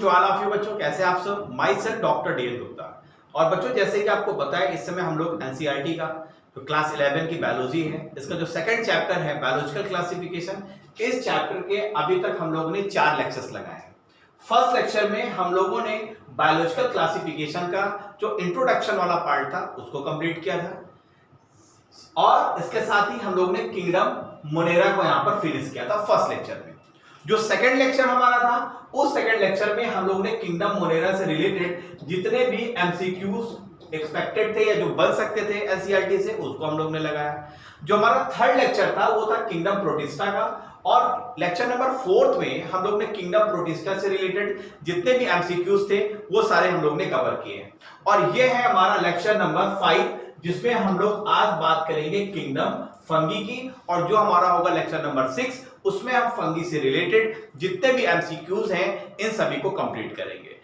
To all of you बच्चों, कैसे आप सब। Myself doctor D N Gupta. और बच्चों जैसे कि आपको बताया, इस समय हम लोग एनसीईआरटी का जो क्लास 11 की बायोलॉजी है, इसका जो सेकंड चैप्टर है बायोलॉजिकल क्लासिफिकेशन, इस चैप्टर के अभी तक हम लोगों ने 4 लेक्चर्स लगाए हैं। फर्स्ट लेक्चर में हम लोगों ने बायोलॉजिकल क्लासिफिकेशन का जो इंट्रोडक्शन वाला पार्ट था उसको कंप्लीट किया था, और इसके साथ ही हम लोग ने किंगडम मोनेरा को यहां पर फिनिश किया था फर्स्ट लेक्चर में। जो सेकंड लेक्चर हमारा था, उस सेकंड लेक्चर में हम लोग ने किंगडम मोनेरा से रिलेटेड जितने भी एमसीक्यूज एक्सपेक्टेड थे या जो बन सकते थे एनसीईआरटी से, उसको हम लोग ने लगाया। जो हमारा थर्ड लेक्चर था वो था किंगडम प्रोटिस्टा का, और लेक्चर नंबर 4 में हम लोग ने किंगडम प्रोटिस्टा से रिलेटेड जितने भी एमसीक्यूज थे वो सारे हम लोग ने कवर किए। और ये है हमारा लेक्चर नंबर 5, जिसमें हम लोग आज बात करेंगे किंगडम फंगी की, और जो हमारा होगा लेक्चर नंबर 6, उसमें हम फंगी से रिलेटेड जितने भी एमसीक्यूज हैं इन सभी को कंप्लीट करेंगे।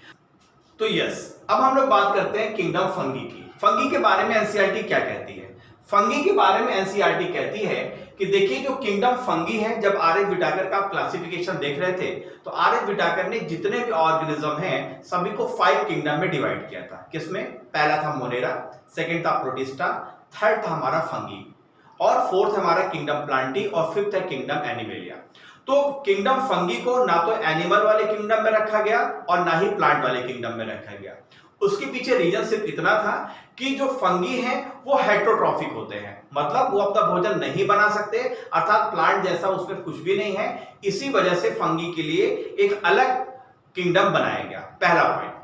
तो यस, अब हम लोग बात करते हैं किंगडम फंगी की। फंगी के बारे में एनसीईआरटी क्या कहती है? फंगी के बारे में एनसीईआरटी कहती है कि देखिए, जो किंगडम फंगी है, जब आर एच विटाकर का क्लासिफिकेशन देख रहे थे तो आर एच विटाकर ने जितने भी ऑर्गेनिज्म हैं सभी को 5 किंगडम में डिवाइड किया था। किसमें? पहला था मोनेरा, सेकंड था प्रोटिस्टा, थर्ड था हमारा फंगी, और फोर्थ हमारा किंगडम प्लांटी, और फिफ्थ है किंगडम एनिमेलिया। तो किंगडम फंगी को ना तो एनिमल वाले किंगडम में रखा गया और ना ही प्लांट वाले किंगडम में रखा गया। उसके पीछे रीजन सिर्फ इतना था कि जो फंगी हैं वो हेटेरोट्रॉफिक होते हैं, मतलब वो अपना भोजन नहीं बना सकते, अर्थात प्लांट जैसा उसमें कुछ भी नहीं है। इसी वजह से फंगी के लिए एक अलग किंगडम बनाया गया, पहला पॉइंट।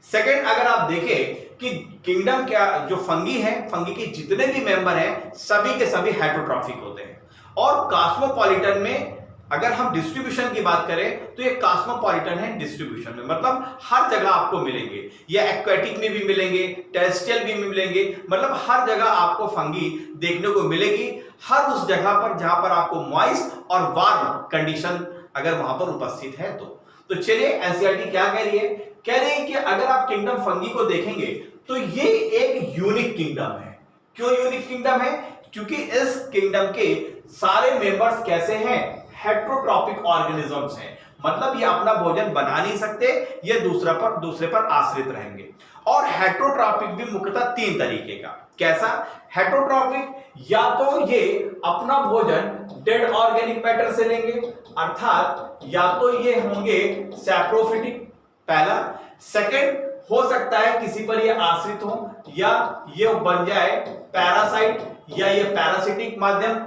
सेकंड, अगर आप देखें कि किंगडम क्या, जो फंगी है, फंगी के जितने भी मेंबर हैं सभी के सभी हेटेरोट्रॉफिक होते हैं। और कॉस्मोपॉलिटन में अगर हम डिस्ट्रीब्यूशन की बात करें तो ये कॉस्मोपॉलिटन है डिस्ट्रीब्यूशन में, मतलब हर जगह आपको मिलेंगे, या एक्वेटिक में भी मिलेंगे, टेरेस्ट्रियल भी मिलेंगे, मतलब हर जगह आपको फंगी देखने को मिलेगी, हर उस जगह पर जहां पर आपको मॉइस्ट और वार्म कंडीशन अगर वहां पर उपस्थित है तो चलिए, एनसीईआरटी क्या कह रही है? कह रही है कि अगर आप किंगडम फंगी को देखेंगे तो ये एक यूनिक किंगडम है। क्यों यूनिक किंगडम है? क्योंकि इस किंगडम के सारे मेंबर्स कैसे हैं? हेटेरोट्रॉपिक ऑर्गेनिजम्स हैं, मतलब ये अपना भोजन बना नहीं सकते, ये दूसरे पर आश्रित रहेंगे। और हेटेरोट्रॉपिक भी मुख्यतः 3 तरीके का। कैसा हेटेरोट्रॉपिक? या तो ये अपना भोजन डेड ऑर्गेनिक मैटर से लेंगे, अर्थात या तो ये होंगे सैप्रोफिटिक, पहला। सेकंड, हो सकता है किसी पर ये आश्रित हो, या ये बन जाए पैरासाइट, या ये पैरासिटिक माध्यम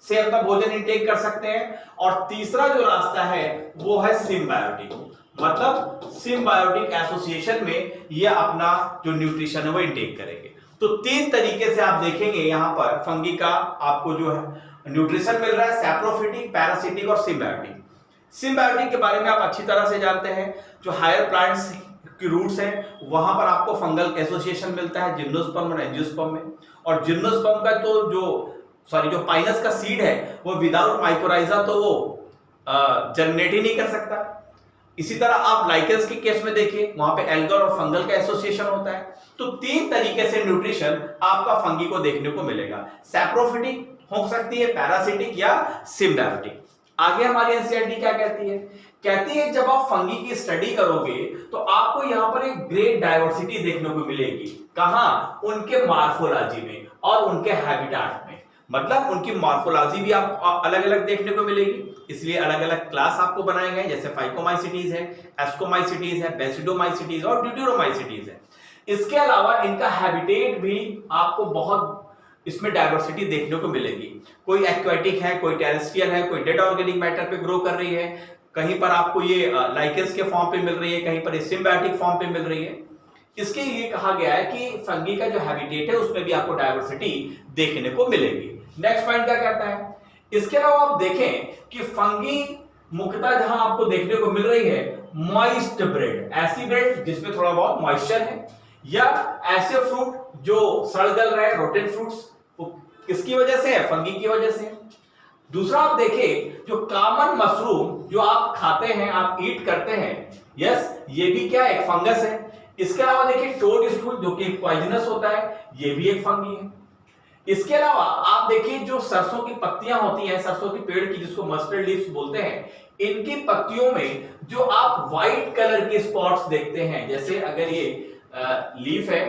से अपना भोजन इंटेक कर सकते हैं। और तीसरा जो रास्ता है वो है सिम्बायोटिक, मतलब सिम्बायोटिक एसोसिएशन में ये अपना जो न्यूट्रिशन है वो इंटेक करेंगे। तो 3 तरीके से आप देखेंगे यहां पर फंगी का आपको जो है न्यूट्रिशन मिल रहा है, सैप्रोफिटिक, पैरासिटिक और सिम्बायोटिक। सिम्बायोटिक के बारे में आप अच्छी तरह से जानते हैं, जो हायर प्लांट्स की रूट्स हैं वहां पर आपको फंगल एसोसिएशन मिलता है जिम्नोस्पर्म और एंजियोस्पर्म में। और जिम्नोस्पर्म का तो जो पाइनस का सीड है वो विदाउट माइकोराइजा तो वो जर्मिनेट ही नहीं कर सकता। इसी तरह आप लाइकेंस के केस में देखिए, वहां पे एल्गल और फंगल का एसोसिएशन होता है। तो 3 तरीके से न्यूट्रिशन आपका फंगी को देखने को मिलेगा, सैप्रोफिटिक हो सकती है, पैरासिटिक या सिम्बायोटिक। आगे हमारी एनसीईआरटी क्या कहती है? कहती है जब आप फंगी की स्टडी करोगे तो आपको यहां पर एक ग्रेट डाइवर्सिटी देखने को मिलेगी। कहां? उनके मॉर्फोलॉजी में और उनके हैबिटेट में, मतलब उनकी मॉर्फोलॉजी भी आपको अलग अलग देखने को मिलेगी। इसलिए अलग अलग क्लास आपको बनाए गए, जैसे फाइकोमाइसिटीज है, एस्कोमाइसिटीज है, बेसिडोमाइसिटीज और ड्यूटेरोमाइसिटीज है। इसके अलावा इनका हैबिटेट भी आपको बहुत इसमें डाइवर्सिटी देखने को मिलेगी। कोई एक्वेटिक है, कोई टेरेस्ट्रियल है, कोई डेड ऑर्गेनिक मैटर पे ग्रो कर रही है, कहीं पर आपको ये लाइकेंस के फॉर्म पे मिल रही है, कहीं पर सिम्बायोटिक फॉर्म पे मिल रही है। इसके लिए कहा गया है कि फंगी का जो हैबिटेट है उसमें भी आपको डाइवर्सिटी देखने को मिलेगी। नेक्स्ट पॉइंट क्या कहता है? इसके अलावा आप देखें कि फंगी मुख्यतः जहां आपको देखने को मिल रही है मॉइस्ट ब्रेड, ऐसी ब्रेड जिसमें थोड़ा बहुत मॉइस्चर है, या ऐसे फ्रूट जो सड़ गल रहे हैं, रोटेड फ्रूट्स, किसकी वजह से है? फंगी की वजह से। दूसरा आप देखें, जो कॉमन मशरूम जो आप खाते हैं, आप ईट करते हैं, यस, ये भी क्या है? एक फंगस है। इसके अलावा देखिए टोड स्टूल जो कि पॉइजनस होता है, ये भी एक फंगी है। इसके अलावा आप देखिए जो सरसों की पत्तियां होती हैं, सरसों के पेड़ की जिसको मस्टर्ड लीव्स बोलते हैं, इनकी पत्तियों में जो आप व्हाइट कलर के स्पॉट्स देखते हैं, जैसे अगर ये लीफ है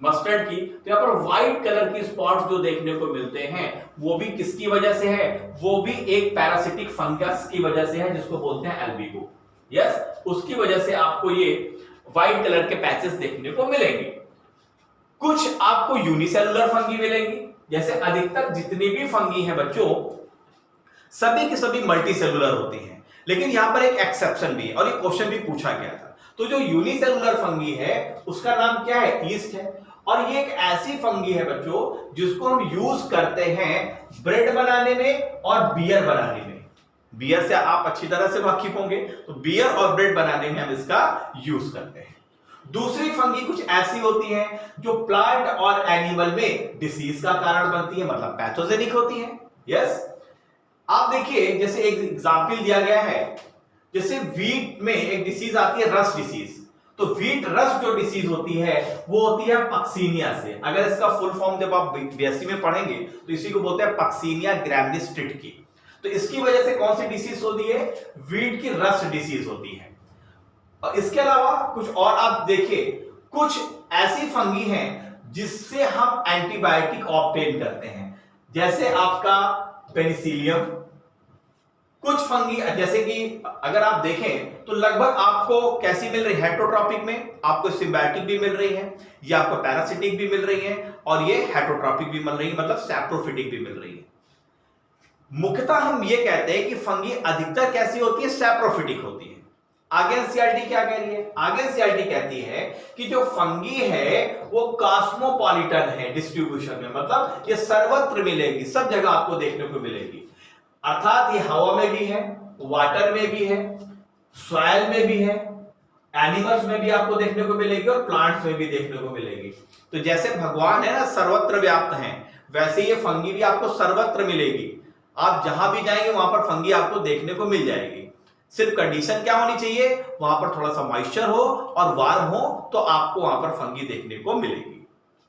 मस्टर्ड की, तो यहाँ पर व्हाइट कलर की स्पॉट्स जो देखने को मिलते हैं वो भी किसकी वजह से है? वो भी एक पैरासिटिक फंगस की वजह से है जिसको बोलते हैं एल्बिगो। यस, उसकी वजह से आपको ये व्हाइट कलर के पैचेस देखने को मिलेंगे। कुछ आपको यूनिसेलुलर फंगी मिलेंगी, जैसे अधिकतर जितनी भी फंगी हैं बच्चों सभी की सभी मल्टी सेलुलर होती हैं, लेकिन यहां पर एक एक्सेप्शन भी है और ये क्वेश्चन भी पूछा गया था। तो जो यूनिसेलुलर फंगी है उसका नाम क्या है? ईस्ट है। और ये एक ऐसी फंगी है बच्चों जिसको हम यूज करते हैं ब्रेड बनाने में और बियर बनाने में। बियर से आप अच्छी तरह से वाकिफ होंगे, तो बियर और ब्रेड बनाने में हम इसका यूज करते हैं। दूसरी फंगी कुछ ऐसी होती हैं जो प्लांट और एनिमल में डिसीज का कारण बनती है, मतलब पैथोजेनिक होती है। यस, आप देखिए जैसे एक एग्जांपल दिया गया है, जैसे वीट में एक डिसीज आती है रस्ट डिसीज। तो वीट रस्ट जो डिसीज होती है वो होती है पक्सीनिया से। अगर इसका फुल फॉर्म जब आप बीएससी में पढ़ेंगे तो इसी को बोलते हैं पक्सीनिया ग्रैमिनीस्ट्रिट की। तो इसकी वजह से कौन सी डिसीज होती है? वीट की रस्ट डिसीज होती है। और इसके अलावा कुछ और आप देखिए, कुछ ऐसी फंगी हैं जिससे हम एंटीबायोटिक ऑब्टेन करते हैं, जैसे आपका पेनिसिलियम। कुछ फंगी जैसे कि अगर आप देखें तो लगभग आपको कैसी मिल रही है? हेटरोट्रॉपिक में आपको सिम्बायोटिक भी मिल रही है, या आपको पैरासिटिक भी मिल रही है, और ये हेटरोट्रॉपिक भी मिल रही है, मतलब सैप्रोफिटिक भी मिल रही है। मुख्यतः हम ये कहते हैं कि फंगी अधिकतर कैसी होती है? सैप्रोफिटिक होती है। आगे एनसीईआरटी क्या कह रही है? आगे एनसीईआरटी कहती है कि जो फंगी है वो कॉस्मोपॉलिटन है डिस्ट्रीब्यूशन में, मतलब ये सर्वत्र मिलेगी, सब जगह आपको देखने को मिलेगी। अर्थात ये हवा में भी है, वाटर में भी है, सॉइल में भी है, एनिमल्स में भी आपको देखने को मिलेगी और प्लांट्स में भी देखने को मिलेगी। तो जैसे भगवान है ना सर्वत्र व्याप्त हैं, वैसे ये फंगी भी आपको सर्वत्र मिलेगी। आप जहां भी जाएंगे वहां पर फंगी आपको देखने को मिल जाएगी। सिर्फ कंडीशन क्या होनी चाहिए? वहां पर थोड़ा सा मॉइस्चर हो और वार्म हो तो आपको वहां पर फंगी देखने को मिलेगी।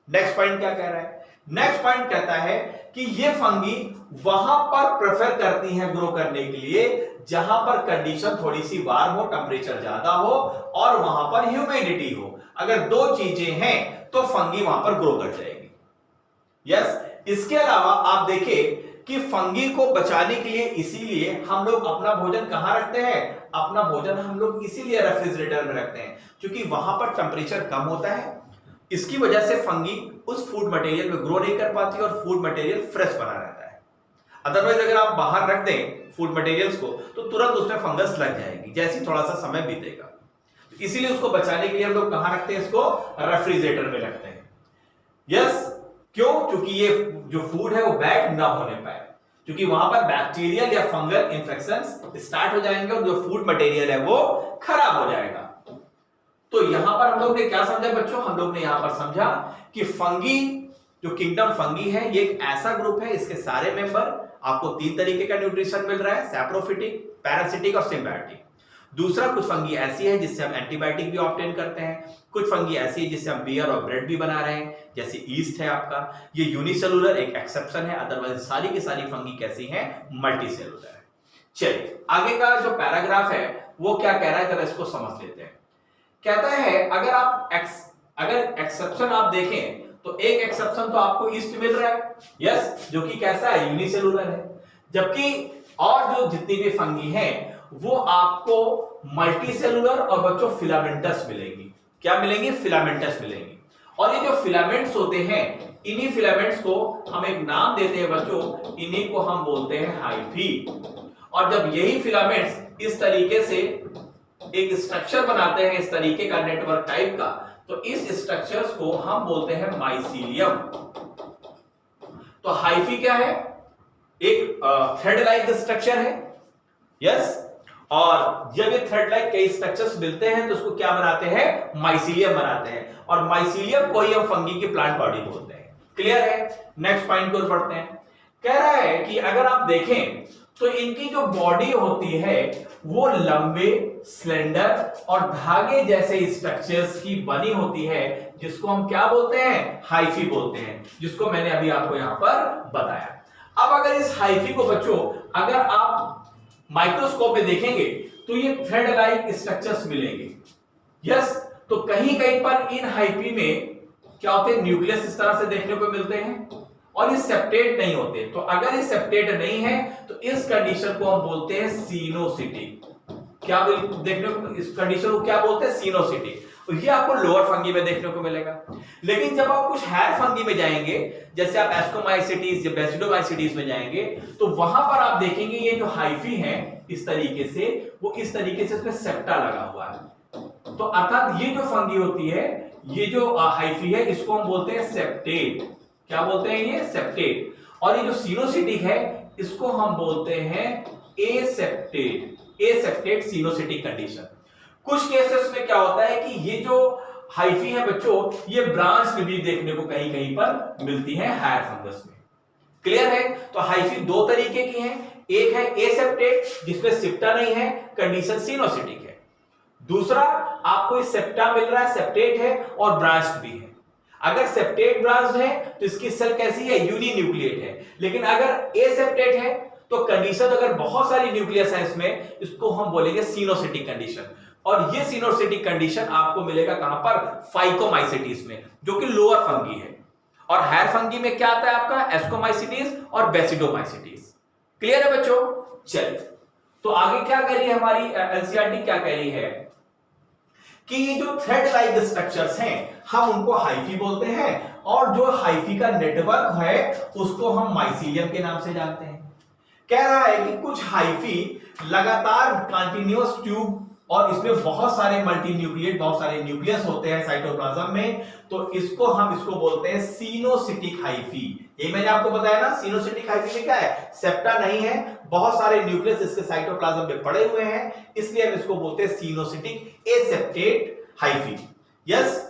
नेक्स्ट पॉइंट क्या कह रहा है? नेक्स्ट पॉइंट कहता है कि ये फंगी वहां पर प्रेफर करती हैं ग्रो करने के लिए जहां पर कंडीशन थोड़ी सी वार्म हो, टेंपरेचर ज्यादा हो और वहां पर ह्यूमिडिटी हो। अगर दो चीजें हैं तो फंगी वहां पर ग्रो कर जाएगी। यस, इसके अलावा आप देखें कि फंगी को बचाने के लिए इसीलिए हम लोग अपना भोजन कहां रखते हैं? अपना भोजन हम लोग इसीलिए रेफ्रिजरेटर में रखते हैं क्योंकि वहां पर टेंपरेचर कम होता है। इसकी वजह से फंगी उस फूड मटेरियल में ग्रो नहीं कर पाती और फूड मटेरियल फ्रेश बना रहता है। अदरवाइज अगर आप बाहर रख दें फूड मटेरियल्स को तो तुरंत उसमें फंगस लग जाएगी जैसे थोड़ा सा समय बीतेगा। इसीलिए उसको बचाने के लिए हम लोग कहां रखते हैं? इसको रेफ्रिजरेटर में रखते हैं। यस, क्यों? क्योंकि ये जो फूड है वो बैड ना होने पाए, क्योंकि वहां पर बैक्टीरियल या फंगल इंफेक्शंस स्टार्ट हो जाएंगे और जो फूड मटेरियल है वो खराब हो जाएगा। तो यहां पर हम लोग ने क्या समझा बच्चों? हम लोग ने यहां पर समझा कि फंगी जो किंगडम फंगी है ये एक ऐसा ग्रुप है, इसके सारे मेंबर आपको तीन तरीके का न्यूट्रिशन मिल रहा है, सैप्रोफिटिक, पैरासिटिक और सिम्बायोटिक। दूसरा, कुछ फंगी ऐसी है जिससे हम एंटीबायोटिक भी ऑब्टेन करते हैं, कुछ फंगी ऐसी है जिससे हम बियर और ब्रेड भी बना रहे हैं, जैसे ईस्ट है आपका। ये यूनिसेलुलर एक एक्सेप्शन है, अदरवाइज सारी की सारी फंगी कैसी हैं? मल्टी सेलुलर है। चलिए आगे का जो पैराग्राफ है वो क्या कह रहा है जरा इसको समझ लेते हैं। कहता है अगर एक्सेप्शन आप देखें तो एक एक्सेप्शन तो आपको ईस्ट मिल रहा है, यस, जो कि कैसा है? यूनिसेलुलर है। जबकि और जो जितनी भी फंगी हैं वो आपको मल्टी सेलुलर और बच्चों फिलामेंटस मिलेंगी। क्या मिलेंगी? फिलामेंटस मिलेंगी। और ये जो फिलामेंट्स होते हैं इन्हीं फिलामेंट्स को हम एक नाम देते हैं बच्चों, इन्हीं को हम बोलते हैं हाइफी। और जब यही फिलामेंट्स इस तरीके से एक स्ट्रक्चर बनाते हैं, इस तरीके का नेटवर्क टाइप का, तो इस स्ट्रक्चर्स को हम बोलते हैं माइसीलियम। तो हाइफी क्या है? एक थ्रेड लाइक स्ट्रक्चर है, यस। और जब ये थ्रेड लाइक कई स्ट्रक्चर्स मिलते हैं तो उसको क्या बनाते हैं? माइसीलियम बनाते हैं। और माइसीलियम को ही हम फंगी की प्लांट बॉडी बोलते हैं। क्लियर है? नेक्स्ट पॉइंट को पढ़ते हैं। कह रहा है कि अगर आप देखें तो इनकी जो बॉडी होती है वो लंबे, स्लेंडर और धागे जैसे स्ट्रक्चर्स की बनी होती है, जिसको हम क्या बोलते हैं, हाइफी बोलते हैं, जिसको मैंने अभी आपको यहां पर बताया। अब अगर इस हाइफी को बच्चों अगर आप माइक्रोस्कोप में देखेंगे तो ये थ्रेड लाइक स्ट्रक्चर्स मिलेंगे। यस, तो कहीं कहीं पर इन हाइफी में क्या होते हैं, न्यूक्लियस इस तरह से देखने को मिलते हैं और ये सेप्टेट नहीं होते। तो अगर ये सेप्टेट नहीं है तो इस कंडीशन को हम बोलते हैं सिनोसिटिक। क्या देखने को, इस कंडीशन को क्या बोलते हैं, सिनोसिटिक। और ये आपको लोअर फंगी में देखने को मिलेगा। लेकिन जब आप कुछ हायर फंगी में जाएंगे, जैसे आप एस्कोमाइसिटीज या बेसिडोमाइसिटीज में जाएंगे, तो वहां पर आप देखेंगे ये जो हाइफी है इस तरीके से, वो इस तरीके से इसमें सेप्टा लगा हुआ है। तो अर्थात ये जो फंगी होती है, ये जो हाइफी है, इसको हम बोलते हैं सेप्टेट। क्या बोलते हैं, ये सेप्टेट। और ये जो सिनोसिटिक है इसको हम बोलते हैं एसेप्टेट। Aseptate coenocytic condition. कुछ केसेस में क्या होता है कि ये जो हाइफी है बच्चों, ये ब्रांच भी देखने को कहीं कहीं पर मिलती है हायर फंगस में। क्लियर है? तो हाइफी दो तरीके की है, एक है एसेप्टेट जिसमें सिप्टा नहीं है, कंडीशन सिनोसिटिक है। दूसरा आपको सेप्टा मिल रहा है, सेप्टेट है और ब्रांच्ड भी है। अगर सेप्टेट ब्रांच्ड है तो इसकी सेल कैसी है, यूनिन्यूक्लिएट है। लेकिन अगर एसेप्टेट है तो कंडीशन, अगर बहुत सारी न्यूक्लियस है इसमें, इसको हम बोलेंगे सिनोसिटिक कंडीशन। और ये सिनोसिटिक कंडीशन आपको मिलेगा कहां पर, फाइकोमाइसिटीज में, जो कि लोअर फंगी है। और हायर फंगी में क्या आता है आपका, एस्कोमाइसिटीज और बेसिडोमाइसिटीज। क्लियर है बच्चों? चलिए, तो आगे क्या कह रही है हमारी एनसीईआरटी, क्या कह रही है कि ये जो थ्रेड लाइक स्ट्रक्चर्स हैं हम उनको हाइफी बोलते हैं, और जो हाइफी का नेटवर्क है उसको हम माइसीलियम के नाम से जानते हैं। कह रहा है कि कुछ हाइफी लगातार कंटिन्यूअस ट्यूब, और इसमें बहुत सारे मल्टीन्यूक्लिएट, बहुत सारे न्यूक्लियस होते हैं साइटोप्लाज्म में, तो इसको बोलते हैं सिनोसिटिक हाइफी। ये मैंने आपको बताया ना, सिनोसिटिक हाइफी में क्या है, सेप्टा नहीं है, बहुत सारे न्यूक्लियस इसके साइटोप्लाज्म में पड़े हुए हैं, इसलिए हम इसको बोलते हैं सिनोसिटिक एसेप्टेट हाइफी। यस,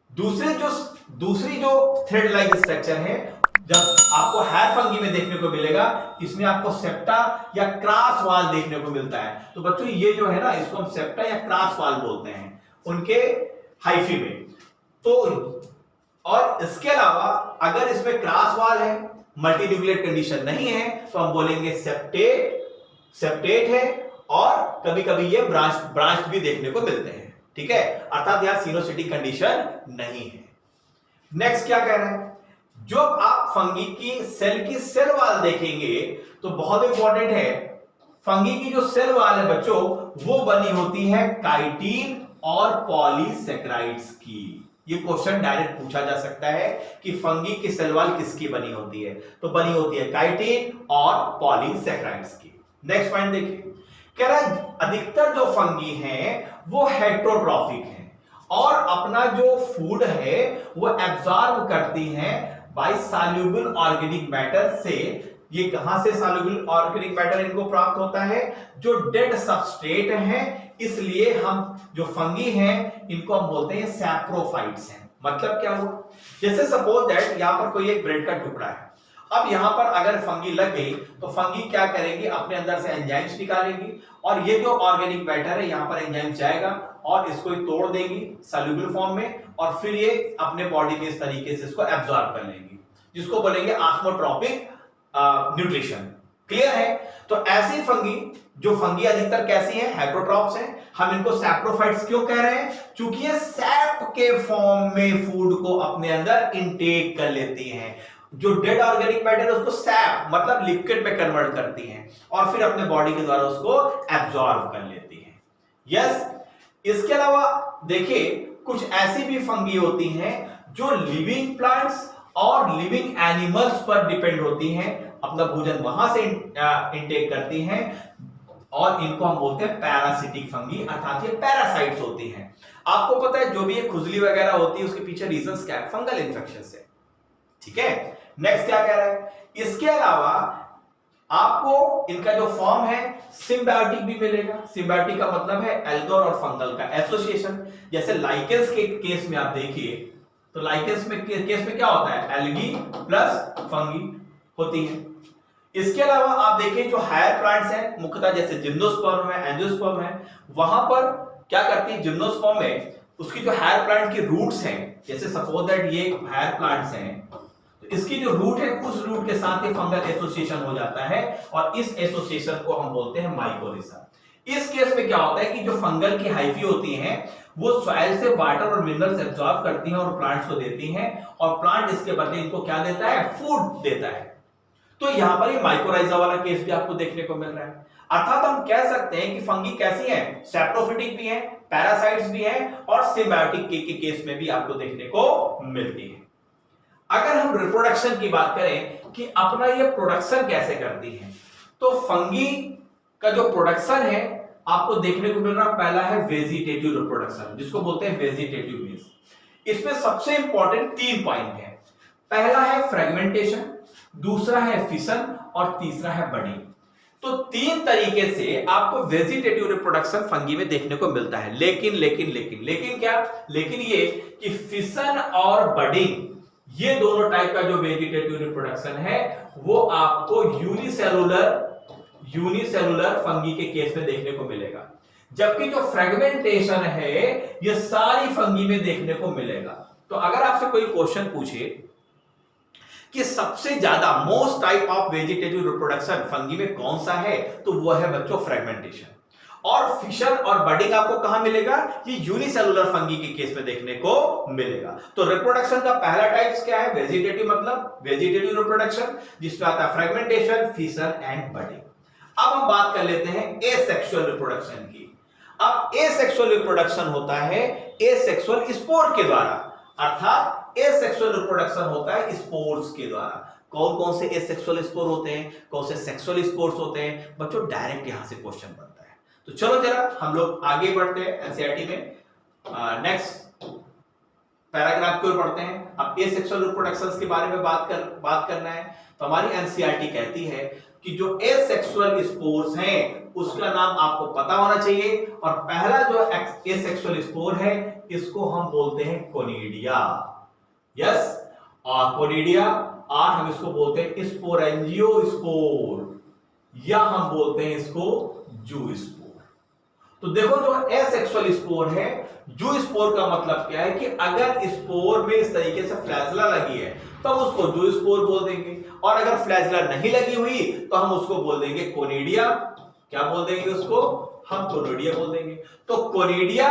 दूसरी जो थ्रेड लाइक स्ट्रक्चर है, जब आपको हायर फंगी में देखने को मिलेगा, इसमें आपको सेप्टा या क्रॉस वाल देखने को मिलता है। तो बच्चों ये जो है ना, इसको हम सेप्टा या क्रॉस वाल बोलते हैं उनके हाइफी में। तो और इसके अलावा अगर इसमें क्रॉस वाल है, मल्टीन्यूक्लिएट कंडीशन नहीं है, तो हम बोलेंगे सेप्टेट है, और कभी कभी ये ब्रांच भी देखने को मिलते हैं। ठीक है, अर्थात यहां सिनोसिटिक कंडीशन नहीं है। नेक्स्ट क्या कह रहे हैं, जो आप फंगी की सेल वाल देखेंगे तो बहुत इंपॉर्टेंट है, फंगी की जो सेल वाल है बच्चों, वो बनी होती है काइटिन और पॉलीसेकेराइड्स की। ये क्वेश्चन डायरेक्ट पूछा जा सकता है कि फंगी की सेल वाल किसकी बनी होती है, तो बनी होती है काइटिन और पॉलीसेकेराइड्स की। नेक्स्ट पॉइंट देखिए, कह रहा है अधिकतर जो फंगी हैं वो हेट्रोट्रॉफिक हैं, और अपना जो फूड है वो एब्जॉर्ब करती हैं बाय सॉल्युबल ऑर्गेनिक मैटर से। ये कहां से सॉल्युबल ऑर्गेनिक मैटर इनको प्राप्त होता है, जो डेड सबस्ट्रेट है, इसलिए हम जो फंगी हैं इनको हम बोलते हैं सैप्रोफाइट्स हैं। मतलब क्या हुआ, जैसे सपोज दैट यहां पर कोई एक ब्रेड का टुकड़ा है, अब यहां पर अगर फंगी लग गई तो फंगी क्या करेगी, अपने अंदर से एंजाइम्स निकालेगी, और ये जो ऑर्गेनिक मैटर है यहां पर एंजाइम जाएगा और इसको तोड़ देगी सॉल्युबल फॉर्म में, और फिर ये अपने बॉडी में इस तरीके से इसको एब्जॉर्ब कर लेंगी, जिसको बोलेंगे ऑस्मोट्रॉपिक न्यूट्रिशन। क्लियर है? तो ऐसी फंगी, जो फंगी अधिकतर कैसी है, हेट्रोट्रॉप्स हैं, हम इनको सैप्रोफाइट्स क्यों कह रहे हैं, क्योंकि ये सैप के फॉर्म में फूड को अपने अंदर इनटेक कर लेती हैं। जो डेड ऑर्गेनिक मैटर है उसको सैप मतलब लिक्विड में कन्वर्ट करती हैं, और फिर अपने बॉडी के द्वारा उसको एब्जॉर्ब कर लेती हैं। यस, इसके अलावा देखिए कुछ ऐसी भी फंगी होती हैं जो लिविंग प्लांट्स और लिविंग एनिमल्स पर डिपेंड होती हैं, अपना भोजन वहां से इनटेक करती हैं, और इनको हम बोलते हैं पैरासिटिक फंगी, अर्थात ये पैरासाइट्स होती हैं। आपको पता है जो भी ये खुजली वगैरह होती है उसके पीछे रीजंस क्या है, फंगल इन्फेक्शन से। ठीक है, नेक्स्ट क्या कह रहा है, इसके अलावा आपको इनका जो फॉर्म है सिम्बायोटिक भी मिलेगा। सिम्बायोटिक का मतलब है एल्गर और फंगल का एसोसिएशन। जैसे लाइकेंस के केस में आप देखिए, तो लाइकेंस में केस में क्या होता है, एल्गी प्लस फंगी होती है। इसके अलावा आप देखिए जो हायर प्लांट्स हैं मुख्यतः जैसे जिम्नोस्पर्म है, एंजियोस्पर्म है, वहां पर क्या करती है जिम्नोस्पर्म में उसकी जो हायर प्लांट की रूट्स हैं, जैसे सपोज दैट ये हायर प्लांट्स हैं, तो इसकी जो रूट है उस रूट के साथ ही फंगल एसोसिएशन हो जाता है और इस एसोसिएशन को हम बोलते हैं माइकोरिजा। इस केस में क्या होता है कि जो फंगल की हाइफी होती हैं वो सॉइल से वाटर और मिनरल्स एब्जॉर्ब करती हैं और प्लांट्स को देती हैं और प्लांट इसके बदले इनको क्या देता है, फूड देता है। तो यहां पर ये माइकोराइजा वाला केस भी आपको देखने को मिल रहा है। अर्थात हम कह सकते हैं कि फंगी कैसी है, सैप्रोफिटिक भी है, पैरासाइट्स भी है और सिम्बायोटिक के केस में भी आपको देखने को मिलती है। अगर हम रिप्रोडक्शन की बात करें कि अपना ये प्रोडक्शन कैसे करती है, तो फंगी का जो प्रोडक्शन है आपको देखने को मिल रहा, पहला है वेजिटेटिव रिप्रोडक्शन, जिसको बोलते हैं वेजिटेटिव मीन्स। इसमें सबसे इंपॉर्टेंट 3 पॉइंट है। पहला है फ्रेगमेंटेशन, दूसरा है फिशन और तीसरा है बडिंग। तो 3 तरीके से आपको वेजिटेटिव रिप्रोडक्शन फंगी में देखने को मिलता है। लेकिन क्या, लेकिन ये कि फिशन और बडिंग, ये दोनों टाइप का जो वेजिटेटिव रिप्रोडक्शन है वो आपको यूनिसेलुलर फंगी के केस में देखने को मिलेगा, जबकि जो फ्रेगमेंटेशन है ये सारी फंगी में देखने को मिलेगा। तो अगर आपसे कोई क्वेश्चन पूछे कि सबसे ज्यादा most type of vegetative reproduction fungi में कौन सा है, तो वो है बच्चों फ्रेगमेंटेशन। और फिशन और बडिंग आपको कहां मिलेगा, ये यूनिसेलुलर फंगी के केस में देखने को मिलेगा। तो रिप्रोडक्शन का पहला टाइप्स क्या है, वेजिटेटिव, मतलब वेजिटेटिव रिप्रोडक्शन, जिसमें आता है फ्रेगमेंटेशन, फिशन एंड बडिंग। अब हम बात कर लेते हैं एसेक्सुअल रिप्रोडक्शन की। अब एसेक्सुअल रिप्रोडक्शन होता है एसेक्सुअल स्पोर के द्वारा, अर्थात एसेक्सुअल रिप्रोडक्शन होता है स्पोर्स के द्वारा। कौन कौन से एसेक्सुअल स्पोर होते हैं, कौन से सेक्सुअल स्पोर्स होते हैं, बच्चों डायरेक्ट यहां से क्वेश्चन बनता है। तो चलो जरा हम लोग आगे बढ़ते हैं एनसीईआरटी में, नेक्स्ट पैराग्राफ की ओर पढ़ते हैं। अब एसेक्सुअल रिप्रोडक्शन के बारे में बात करना है। तो हमारी एनसीईआरटी कहती है कि जो एसेक्सुअल स्पोर्स हैं उसका नाम आपको पता होना चाहिए, और पहला जो एसेक्सुअल स्पोर है इसको हम बोलते हैं कोनिडिया। यस, और कोनिडिया, और हम इसको बोलते हैं स्पोरेंजियोस्पोर, या हम बोलते हैं इसको जूस्पोर। तो देखो जो एसेक्सुअल स्पोर है, जूस्पोर का मतलब क्या है कि अगर स्पोर में इस तरीके से फ्लैजिला लगी है तब उसको जूस्पोर बोल देंगे, और अगर फ्लैजिला नहीं लगी हुई तो हम उसको बोल देंगे कोनिडिया। क्या बोल देंगे उसको, हम कोनिडिया बोल देंगे। तो कोनिडिया,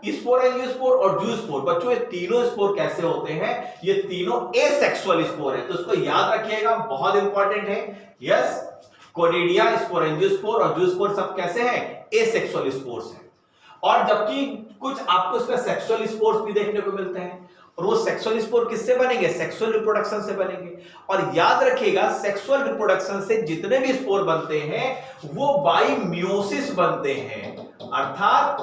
स्पोरेंजियोस्पोर और जूस्पोर, बच्चों ये तीनों स्पोर कैसे होते हैं, ये तीनों एसेक्सुअल स्पोर है। तो इसको याद रखिएगा, बहुत इंपॉर्टेंट है। यस, कोनिडिया, स्पोरेंजियोस्पोर और जूस्पोर सब कैसे हैं, एसेक्सुअल स्पोर्स हैं। और जबकि कुछ आपको इसमें सेक्सुअल स्पोर्स भी देखने को मिलते हैं, और वो सेक्सुअल स्पोर किससे बनेंगे, सेक्सुअल रिप्रोडक्शन से बनेंगे। और याद रखिएगा सेक्सुअल रिप्रोडक्शन से जितने भी स्पोर बनते हैं वो बाई मियोसिस बनते हैं, अर्थात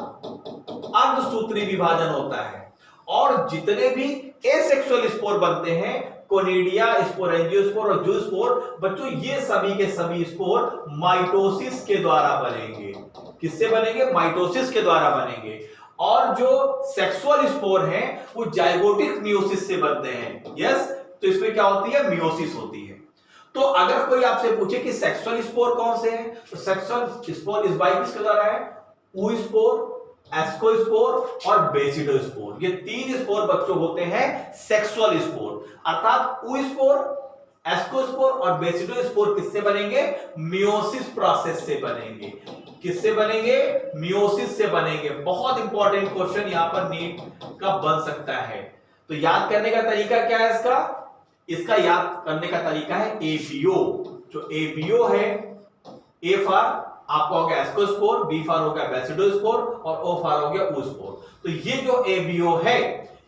अर्धसूत्री विभाजन होता है। और जितने भी एसेक्सुअल स्पोर बनते हैं, कोनिडिया, स्पोरेंजियोस्पोर और जूस्पोर, बच्चों ये सभी के सभी स्पोर माइटोसिस के द्वारा बनेंगे। किससे बनेंगे, माइटोसिस के द्वारा बनेंगे। और जो सेक्सुअल स्पोर हैं वो जाइगोटिक मियोसिस से बनते हैं। यस, तो इसमें क्या होती है, मियोसिस होती है। तो अगर कोई आपसे पूछे कि सेक्सुअल स्पोर कौन से हैं, तो सेक्सुअल स्पोर इस बाई किसके द्वारा है, oospore, एस्कोस्पोर और बेसिडोस्पोर। ये 3 स्पोर बच्चों होते हैं सेक्सुअल स्पोर, अर्थात oospore, एस्कोस्पोर और बेसिडोस्पोर किससे बनेंगे, मियोसिस प्रोसेस से बनेंगे। किससे बनेंगे, मियोसिस से बनेंगे। बहुत इंपॉर्टेंट क्वेश्चन यहां पर नीट का बन सकता है। तो याद करने का तरीका क्या है इसका याद करने का तरीका है एबीओ। जो एबीओ है, ए फॉर आपका हो गया एस्कोस्पोर, बी फॉर हो गया बेसिडोस्पोर और ओ फॉर हो गया oospore। तो ये जो एबीओ है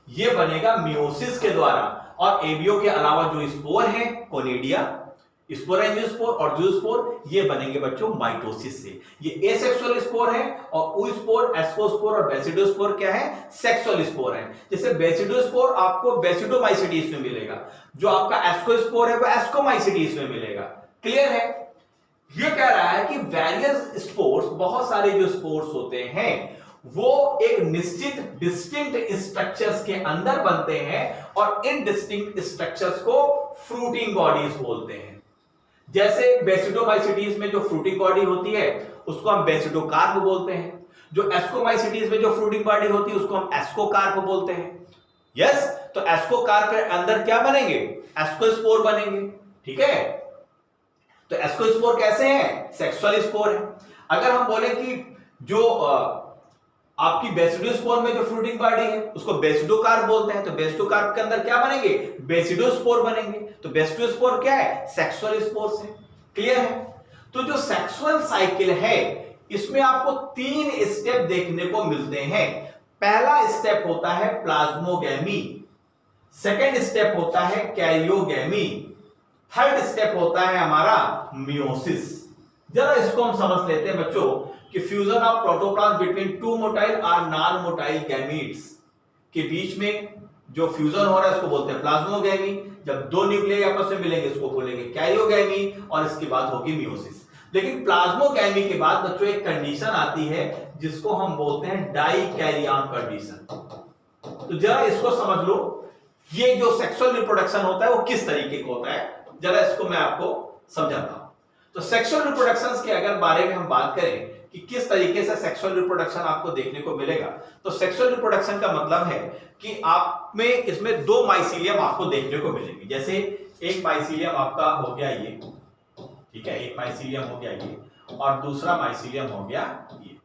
ये बनेगा मियोसिस के द्वारा। और एबीओ के अलावा जो स्पोर है, कोनिडिया, स्पोरेंजियोस्पोर और जूस्पोर, ये बनेंगे बच्चों माइटोसिस से। ये एसेक्सुअल स्पोर है, और oospore, एस्कोस्पोर और बेसिडोस्पोर क्या है, सेक्सुअल स्पोर है। जैसे बेसिडोस्पोर आपको बेसिडोमाइसिटीज में मिलेगा, जो आपका एस्कोस्पोर है वो एस्कोमाइसिटीज में मिलेगा। क्लियर है। ये कह रहा है कि वेरियस स्पोर्स, बहुत सारे जो स्पोर्स होते हैं वो एक निश्चित डिस्टिंक्ट स्ट्रक्चर्स के अंदर बनते हैं, और इन डिस्टिंक्ट स्ट्रक्चर्स को फ्रूटिंग बॉडीज बोलते हैं। जैसे बेसिडोमाइसिटीज में जो फ्रूटिंग बॉडी होती है उसको हम बेसिडोकार्प बोलते हैं, जो एस्कोमाइसिटीज में जो फ्रूटिंग बॉडी होती है उसको हम एस्कोकार्प बोलते हैं। यस, तो एस्कोकार्प के अंदर क्या बनेंगे? एस्कोस्पोर बनेंगे। ठीक है, तो एस्कोस्पोर कैसे हैं? सेक्सुअल स्पोर है। अगर हम बोले कि जो आपकी बेसिडोस्पोर में जो फ्रूटिंग बॉडी है उसको बेसिडोकार्प बोलते हैं, तो बेसिडोकार्प के अंदर क्या बनेंगे? बेसिडोस्पोर बनेंगे। तो बेसिडोस्पोर क्या है? सेक्सुअल स्पोर से। क्लियर है? तो जो सेक्सुअल साइकिल है इसमें आपको 3 स्टेप देखने को मिलते हैं। पहला स्टेप होता है प्लाज्मोगैमी, सेकेंड स्टेप होता है कैरियोगैमी, थर्ड स्टेप होता है हमारा मियोसिस। जरा इसको हम समझ लेते हैं बच्चों कि fusion of protoplasm between two motile और नॉन मोटाइल गैमीट्स के बीच में जो फ्यूजन हो रहा है उसको बोलते हैं प्लाज्मोगैमी। जब दो न्यूक्लियाई आपस में मिलेंगे उसको बोलेंगे कैरियोगैमी, और इसके बाद होगी मियोसिस। लेकिन प्लाज्मोगैमी के बाद बच्चों एक कंडीशन आती है जिसको हम बोलते हैं डाई कैरियन कंडीशन। तो जरा इसको समझ लो, ये जो सेक्सुअल रिप्रोडक्शन होता है वो किस तरीके का होता है, जरा इसको मैं आपको समझाता हूं। तो सेक्सुअल रिप्रोडक्शन के अगर बारे में हम बात करें कि किस तरीके से सेक्सुअल रिप्रोडक्शन आपको देखने को मिलेगा, तो सेक्सुअल रिप्रोडक्शन का मतलब है कि आप में इसमें 2 माइसीलियम आपको देखने को मिलेंगे। जैसे एक माइसीलियम आपका हो गया ये, ठीक है, एक माइसीलियम हो गया ये, और दूसरा माइसीलियम हो गया ये।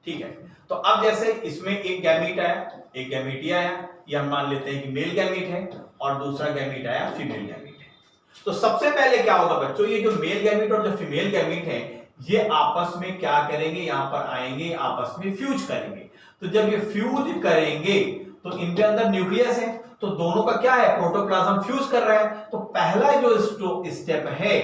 ठीक है, तो अब जैसे इसमें एक गैमीट आया, एक गैमीट आया, ये हम मान लेते हैं कि मेल गैमीट है, और दूसरा गैमीट आया फीमेल गैमीट है। तो सबसे पहले क्या होगा बच्चों, ये जो मेल गैमीट और जो फीमेल गैमीट है ये आपस में क्या करेंगे, यहां पर आएंगे, आपस में फ्यूज करेंगे। तो जब ये फ्यूज करेंगे तो इनके अंदर न्यूक्लियस है, तो दोनों का क्या है, प्रोटोप्लाज्म फ्यूज कर रहा है। तो पहला जो स्टेप है,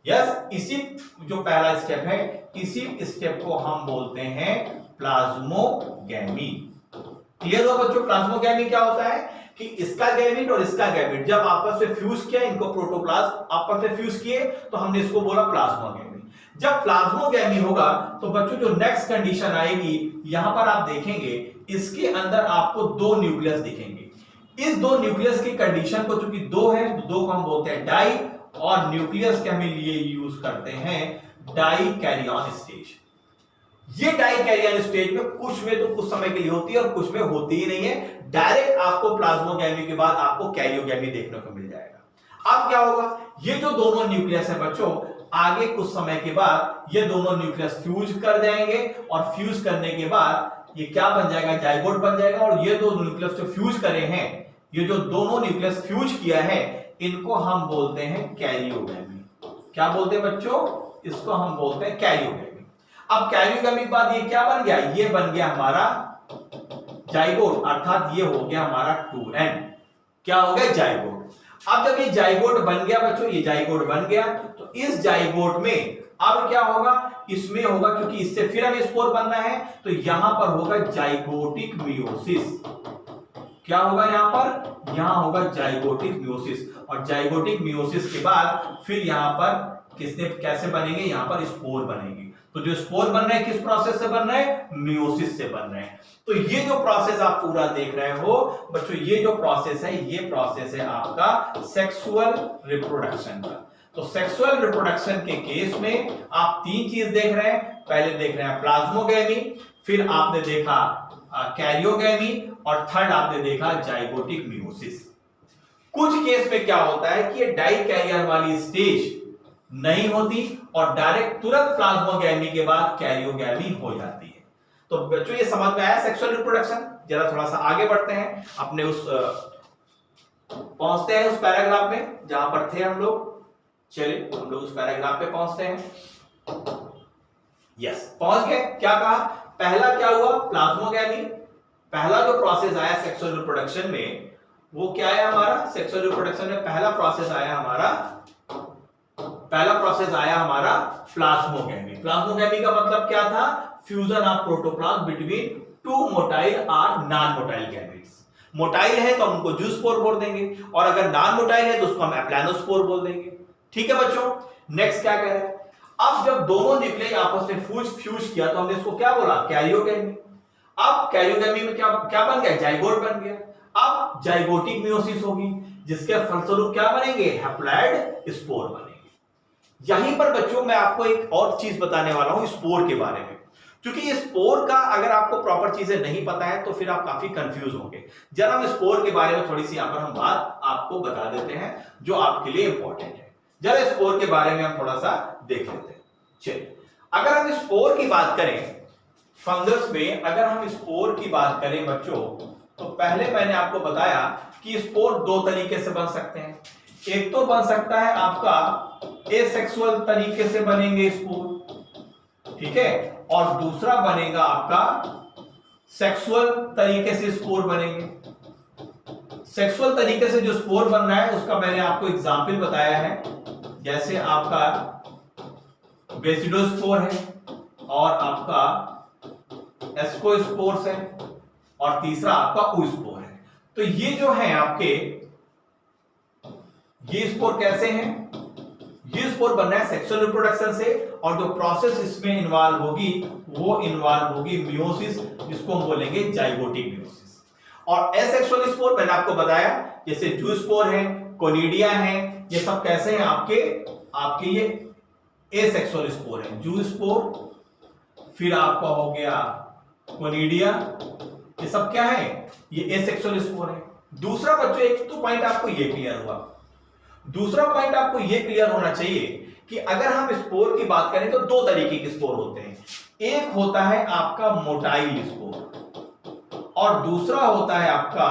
यस, इसी जो पहला स्टेप है, इसी स्टेप को हम बोलते हैं प्लाज्मोगैमी। क्लियर हो बच्चों? प्लाज्मोगैमी क्या होता है कि इसका गैमीट और इसका गैमीट जब आपस में फ्यूज किया, इनको प्रोटोप्लाज्म आपस में फ्यूज किए, तो हमने इसको बोला प्लाज्मोगैमी। जब प्लाज्मोगैमी होगा तो बच्चों जो नेक्स्ट कंडीशन आएगी, यहां पर आप देखेंगे इसके अंदर आपको 2 न्यूक्लियस दिखेंगे। इस 2 न्यूक्लियस की कंडीशन को चूंकि 2 है, 2 को हम बोलते हैं डाई, और न्यूक्लियस के हम लिए यूज करते हैं डाई कैरियन स्टेज। ये डाई कैरियन स्टेज में कुछ में तो कुछ समय के लिए होती है और कुछ में होती ही नहीं है। डायरेक्ट आपको प्लाज्मोगैमी के बाद आपको कैरियोगैमी देखने को मिल जाएगा। अब क्या होगा, ये जो दोनों न्यूक्लियस है बच्चों, आगे कुछ समय के बाद ये दोनों न्यूक्लियस फ्यूज कर जाएंगे, और फ्यूज करने के बाद ये क्या बन जाएगा, जाइगोट बन जाएगा। और ये दो न्यूक्लियस जो फ्यूज करे हैं, ये जो दोनों न्यूक्लियस फ्यूज किया है, इनको हम बोलते हैं कैरियोगैमी। क्या बोलते हैं बच्चों? इसको हम बोलते हैं कैरियोगैमी। अब कैरियोगैमी के बाद ये क्या बन गया, ये बन गया हमारा जाइगोट, अर्थात ये हो गया हमारा 2n। क्या हो गया, जाइगोट। अब जब ये जाइगोट बन गया बच्चों, ये जाइगोट बन गया, तो इस जाइगोट में अब क्या होगा, इसमें होगा, क्योंकि इससे फिर हमें स्पोर बनना है, तो यहां पर होगा जाइगोटिक मियोसिस। क्या होगा यहां पर, यहां होगा जाइगोटिक मियोसिस। और जाइगोटिक मियोसिस के बाद फिर यहां पर कैसे बनेंगे, यहां पर स्पोर बनेंगे। तो जो स्पोर बन रहे हैं किस प्रोसेस से बन रहे हैं, मियोसिस से बन रहे हैं। तो ये जो प्रोसेस आप पूरा देख रहे हो बच्चों, ये जो प्रोसेस है, ये प्रोसेस है आपका सेक्सुअल रिप्रोडक्शन का। तो सेक्सुअल रिप्रोडक्शन के केस में आप 3 चीज देख रहे हैं। पहले देख रहे हैं प्लाज्मोगैमी, फिर आपने देखा कैरियोगैमी, और थर्ड आपने देखा जाइगोटिक मियोसिस। कुछ केस में क्या होता है कि ये डाई कैरियर वाली स्टेज नहीं होती और डायरेक्ट तुरंत प्लाज्मोगैमी के बाद कैरियोगैमी हो जाती है। तो बच्चों ये समझ में आया सेक्सुअल रिप्रोडक्शन। जरा थोड़ा सा आगे बढ़ते हैं, अपने उस पहुंचते हैं उस पैराग्राफ में जहां पर थे हम लोग। चलिए हम लोग उस पैराग्राफ पे पहुंचते हैं। यस, पहुंच गए। क्या कहा, पहला क्या हुआ, प्लाज्मोगैमी। पहला जो प्रोसेस आया सेक्सुअल रिप्रोडक्शन में, वो क्या है हमारा, सेक्सुअल रिप्रोडक्शन में पहला प्रोसेस आया हमारा प्लाज्मोगैमी। प्लाज्मोगैमी का मतलब क्या था, fusion of protoplasm between 2 motile और नॉन मोटाइल गैमेट्स। मोटाइल है तो हम उनको जूस्पोर बोल देंगे, और अगर नॉन मोटाइल है तो उसको हम एप्लानोस्पोर बोल देंगे। ठीक है बच्चों, नेक्स्ट क्या कह रहे हैं, अब जब दोनों न्यूक्लियाई आपस में फ्यूज किया तो हमने इसको क्या बोला, कैरियोगैमी। अब कैरियोगैमी में क्या बन गया, जाइगोट बन गया। अब जाइगोटिक मियोसिस होगी, जिसके फलस्वरूप क्या बनेंगे, हैप्लॉइड स्पोर बनेंगे। यहीं पर बच्चों मैं आपको एक और चीज बताने वाला हूं स्पोर के बारे में, क्योंकि ये स्पोर का अगर आपको प्रॉपर चीजें नहीं पता है तो फिर आप काफी कंफ्यूज होंगे। जरा हम स्पोर के बारे में थोड़ी सी यहां पर हम बात आपको बता देते हैं जो आपके लिए इंपॉर्टेंट है। जरा स्पोर के बारे में हम थोड़ा सा देख लेते हैं। चलिए, अगर हम स्पोर की बात करें फंगस में, अगर हम स्पोर की बात करें बच्चों, तो पहले मैंने आपको बताया कि स्पोर दो तरीके से बन सकते हैं। एक तो बन सकता है आपका एसेक्सुअल तरीके से बनेंगे स्पोर, ठीक है, और दूसरा बनेगा आपका सेक्सुअल तरीके से स्पोर बनेंगे। सेक्सुअल तरीके से जो स्पोर बन रहा है उसका मैंने आपको एग्जाम्पल बताया है, जैसे आपका बेसिडोस्पोर है और आपका एस्कोस्पोर्स है और तीसरा आपका oospore है। तो ये जो है आपके, ये स्पोर कैसे हैं? ये स्पोर बन रहा है सेक्सुअल रिप्रोडक्शन से, और जो प्रोसेस इसमें इन्वॉल्व होगी वो इन्वॉल्व होगी मियोसिस, जिसको हम बोलेंगे जाइगोटिक मियोसिस। और एसेक्सुअल स्पोर मैंने आपको बताया, जैसे जूस्पोर है, कोनिडिया है, ये सब कैसे हैं आपके ये एसेक्सुअल स्पोर है। जूस्पोर, फिर आपका हो गया कोनिडिया, ये सब क्या है? ये एसेक्सुअल स्पोर है। दूसरा बच्चों, एक तो पॉइंट आपको ये क्लियर हुआ, दूसरा पॉइंट आपको ये क्लियर होना चाहिए कि अगर हम स्पोर की बात करें तो दो तरीके के स्पोर होते हैं। एक होता है आपका मोटाइल स्पोर और दूसरा होता है आपका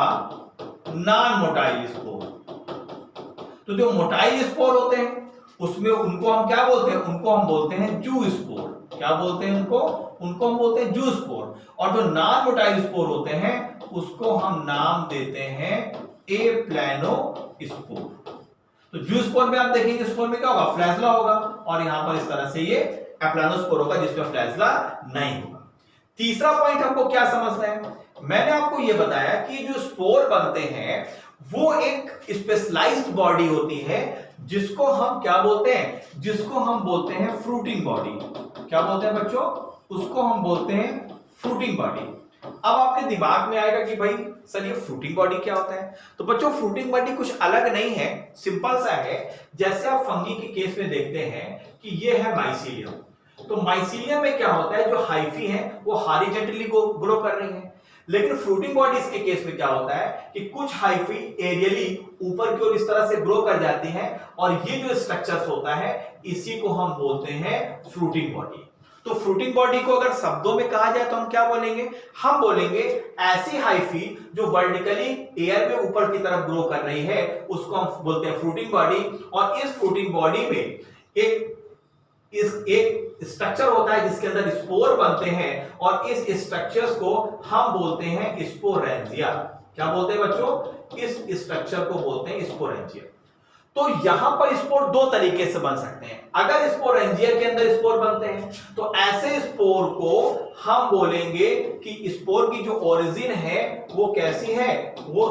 नॉन मोटाइल स्पोर। तो जो मोटाइल स्पोर होते हैं उसमें उनको हम क्या बोलते हैं? उनको हम बोलते हैं जूस्पोर। क्या बोलते हैं उनको हम बोलते हैं जूस्पोर। और जो नॉन मोटाइल स्पोर होते हैं उसको हम नाम देते हैं एप्लैनोस्पोर। तो जूस्पोर में आप देखेंगे, स्पोर में क्या होगा? फ्लैजला होगा, और यहां पर इस तरह से ये एप्लैनोस्पोर होगा जिसमें फ्लैजला नहीं होगा। तीसरा पॉइंट हमको क्या समझना है? मैंने आपको यह बताया कि जो स्पोर बनते हैं वो एक स्पेशलाइज्ड बॉडी होती है जिसको हम क्या बोलते हैं? जिसको हम बोलते हैं फ्रूटिंग बॉडी। क्या बोलते हैं बच्चों? उसको हम बोलते हैं फ्रूटिंग बॉडी। अब आपके दिमाग में आएगा कि भाई सर ये फ्रूटिंग बॉडी क्या होता है? तो बच्चों फ्रूटिंग बॉडी कुछ अलग नहीं है, सिंपल सा है। जैसे आप फंगी के केस में देखते हैं कि ये है माइसीलियम, तो माइसीलियम में क्या होता है? जो हाइफी है वो हॉरिजॉन्टली ग्रो कर रही है। लेकिन फ्रूटिंग बॉडीज के केस में क्या होता है कि कुछ हाइफी एरियली ऊपर की ओर इस तरह से ग्रो कर जाती हैं, और ये जो स्ट्रक्चर्स होता है इसी को हम बोलते हैं फ्रूटिंग बॉडी। तो फ्रूटिंग बॉडी को अगर शब्दों में कहा जाए तो हम क्या बोलेंगे? हम बोलेंगे ऐसी हाइफी जो वर्टिकली एयर में ऊपर की तरफ ग्रो कर रही है उसको हम बोलते हैं फ्रूटिंग बॉडी। और इस फ्रूटिंग बॉडी में एक स्ट्रक्चर होता है जिसके अंदर स्पोर बनते हैं, और इस स्ट्रक्चर्स को हम बोलते हैं स्पोरेंजिया। क्या बोलते हैं बच्चों? इस स्ट्रक्चर को बोलते हैं स्पोरेंजिया। तो यहां पर स्पोर दो तरीके से बन सकते हैं। अगर स्पोरेंजिया के अंदर स्पोर बनते हैं तो ऐसे स्पोर को हम बोलेंगे कि स्पोर की जो ओरिजिन है वो कैसी है? वो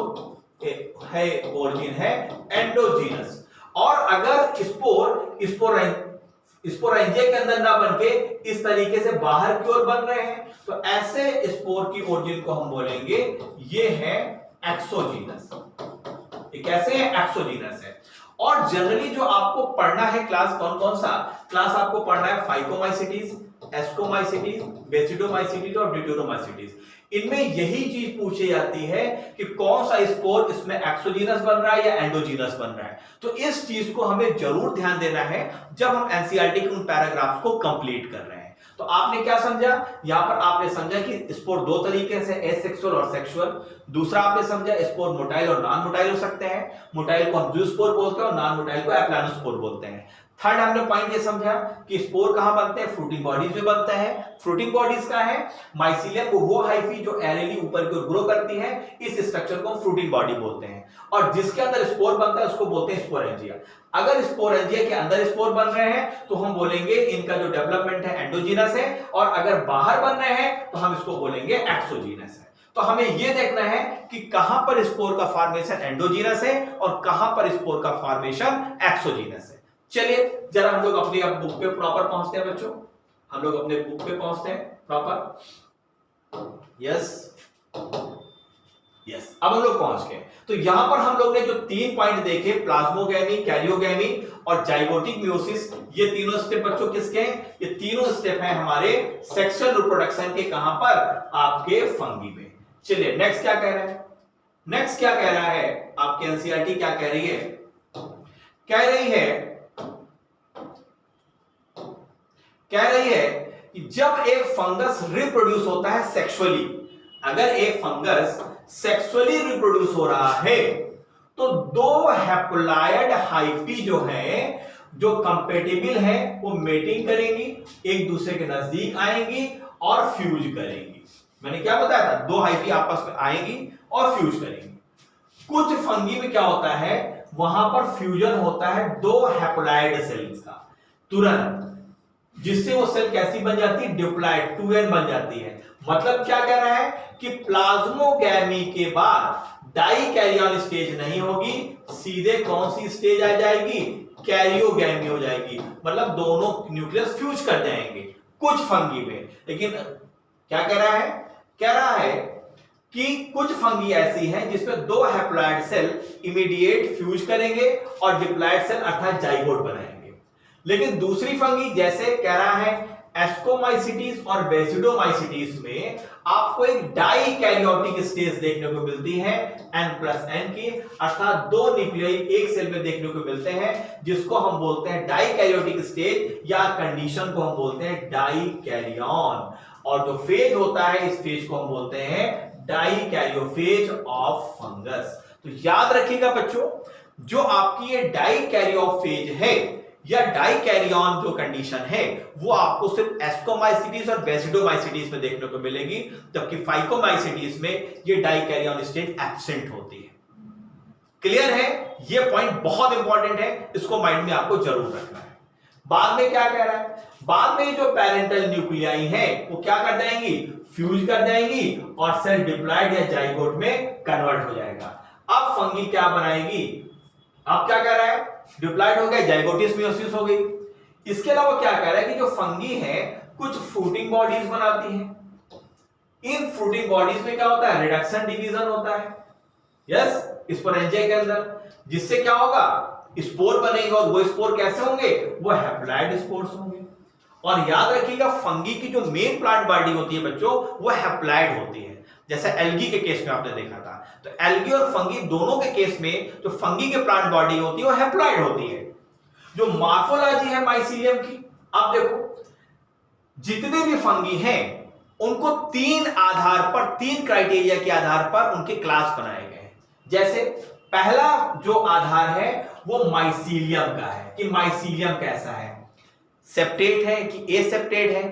है ओरिजिन है एंडोजीनस। और अगर स्पोरेंजिया के अंदर ना बनके इस तरीके से बाहर की ओर बन रहे हैं तो ऐसे स्पोर की ओरिजिन को हम बोलेंगे ये है एक्सोजीनस। ये कैसे है? एक्सोजीनस है। और जनरली जो आपको पढ़ना है क्लास, कौन कौन सा क्लास आपको पढ़ना है? फाइकोमाइसिटीज, एस्कोमाइसिटीज, बेसिडोमाइसिटीज और ड्यूटेरोमाइसिटीज। इनमें यही चीज पूछी जाती है कि कौन सा स्पोर इसमें एक्सोजीनस बन रहा है या एंडोजीनस बन रहा है। तो इस चीज को हमें जरूर ध्यान देना है जब हम एनसीईआरटी के उन पैराग्राफ्स को कंप्लीट कर रहे हैं। तो आपने क्या समझा? यहां पर आपने समझा कि स्पोर दो तरीके से, एसेक्सुअल और सेक्सुअल। दूसरा आपने समझा स्पोर मोटाइल और नॉन मोटाइल हो सकते हैं। मोटाइल को हम जूस्पोर बोलते हैं और नॉन मोटाइल को एप्लैनोस्पोर बोलते हैं। थर्ड हमने पॉइंट ये समझा कि स्पोर कहां बनते हैं? फ्रूटिंग बॉडीज में बनते हैं। फ्रूटिंग बॉडीज का है माइसीलियम को वो हाइफी जो एरियली ऊपर की ओर ग्रो करती है, इस स्ट्रक्चर को हम फ्रूटिंग बॉडी बोलते हैं। और जिसके अंदर स्पोर बनता है उसको बोलते हैं स्पोरेंजिया। अगर स्पोरेंजिया के अंदर स्पोर बन रहे हैं तो हम बोलेंगे इनका जो डेवलपमेंट है एंडोजीनस है, और अगर बाहर बन रहे हैं तो हम इसको बोलेंगे एक्सोजीनस है। तो हमें यह देखना है कि कहां पर स्पोर का फॉर्मेशन एंडोजीनस है और कहां पर स्पोर का फॉर्मेशन एक्सोजीनस है। चलिए जरा हम लोग अपनी बुक पे प्रॉपर पहुंचते हैं बच्चों। हम लोग अपने बुक पे पहुंचते हैं प्रॉपर। यस, यस, अब हम लोग पहुंच गए। तो यहां पर हम लोग ने जो 3 पॉइंट देखे, प्लाज्मोगैमी, कैरियोगैमी और जाइगोटिक मियोसिस, ये तीनों स्टेप बच्चों किसके हैं? ये तीनों स्टेप हैं हमारे सेक्सुअल रिप्रोडक्शन के। कहां पर? आपके फंगी में। चलिए नेक्स्ट क्या कह रहा है? नेक्स्ट क्या कह रहा है? आपकी एनसीईआरटी क्या कह रही है? कह रही है कि जब एक फंगस रिप्रोड्यूस होता है सेक्सुअली, अगर एक फंगस सेक्सुअली रिप्रोड्यूस हो रहा है तो 2 हैप्लॉयड हाइफी जो है, जो कंपेटिबल है, वो मेटिंग करेंगी, एक दूसरे के नजदीक आएंगी और फ्यूज करेंगी। मैंने क्या बताया था? 2 हाइफी आपस में आएंगी और फ्यूज करेंगी। कुछ फंगी में क्या होता है, वहां पर फ्यूजन होता है 2 हैप्लॉयड सेल्स का तुरंत, जिससे वो सेल कैसी बन जाती है? डिप्लॉयड, 2n बन जाती है। मतलब क्या कह रहा है कि प्लाज्मोगैमी के बाद डाइकैरियन स्टेज नहीं होगी, सीधे कौन सी स्टेज आ जाएगी? कैरियोगैमी हो जाएगी। मतलब दोनों न्यूक्लियस फ्यूज कर जाएंगे कुछ फंगी में। लेकिन क्या कह रहा है? कह रहा है कि कुछ फंगी ऐसी हैं जिसमें 2 हैप्लॉयड सेल इमीडिएट फ्यूज करेंगे और डिप्लॉयड सेल अर्थात जाइगोट बनाएंगे। लेकिन दूसरी फंगी, जैसे कह रहा है एस्कोमाइसिटीज और बेसिडोमाइसिटीज में आपको एक डाइकैरियोटिक स्टेज देखने को मिलती है N+N की, अर्थात 2 न्यूक्लियाई एक सेल में देखने को मिलते हैं, जिसको हम बोलते हैं डाइकैरियोटिक स्टेज, या कंडीशन को हम बोलते हैं डाइकैरियन। और जो फेज होता है, इस फेज को हम बोलते हैं डाइकैरियोफेज ऑफ फंगस। तो याद रखिएगा बच्चों, जो आपकी ये डाइकैरियोफेज है या डाइकैरियन जो कंडीशन है, वो आपको सिर्फ एस्कोमाइसिटीज और बेसिडोमाइसिटीज में देखने को मिलेगी, जबकि फाइकोमाइसिटीज में ये डाइकैरियन स्टेज एब्सेंट होती है। क्लियर है? ये पॉइंट बहुत इंपॉर्टेंट है, इसको माइंड में आपको जरूर रखना है। बाद में क्या कह रहा है? बाद में जो पेरेंटल न्यूक्लियाई है वो क्या कर जाएंगी? फ्यूज कर जाएंगी और सेल डिप्लॉयड या जाइगोट में कन्वर्ट हो जाएगा। अब फंगी क्या बनाएगी? अब क्या कह रहा है? डिप्लॉयड हो गया, जाइगोटिस मियोसिस हो गई। इसके अलावा क्या कह रहा है कि जो फंगी है कुछ फ्रूटिंग बॉडीज बनाती है। इन फ्रूटिंग बॉडीज में क्या होता है? रिडक्शन डिवीजन होता है, यस, स्पोरेंजिया के अंदर, जिससे क्या होगा? स्पोर बनेंगे, और वो स्पोर कैसे होंगे? वो हैप्लॉयड स्पोर्स होंगे। और याद रखिएगा, फंगी की जो मेन प्लांट बॉडी होती है बच्चों, वो हैप्लॉयड होती है। जैसे एल्गी के केस में आपने देखा था, तो एल्गी और फंगी दोनों के केस में जो फंगी के प्लांट बॉडी होती है वो हैप्लॉयड होती है। जो मॉर्फोलॉजी है माइसीलियम की, आप देखो, जितने भी फंगी हैं उनको 3 आधार पर, 3 क्राइटेरिया के आधार पर उनके क्लास बनाए गए हैं। जैसे पहला जो आधार है वो माइसीलियम का है, कि माइसीलियम कैसा है, सेप्टेट है कि एसेप्टेट है,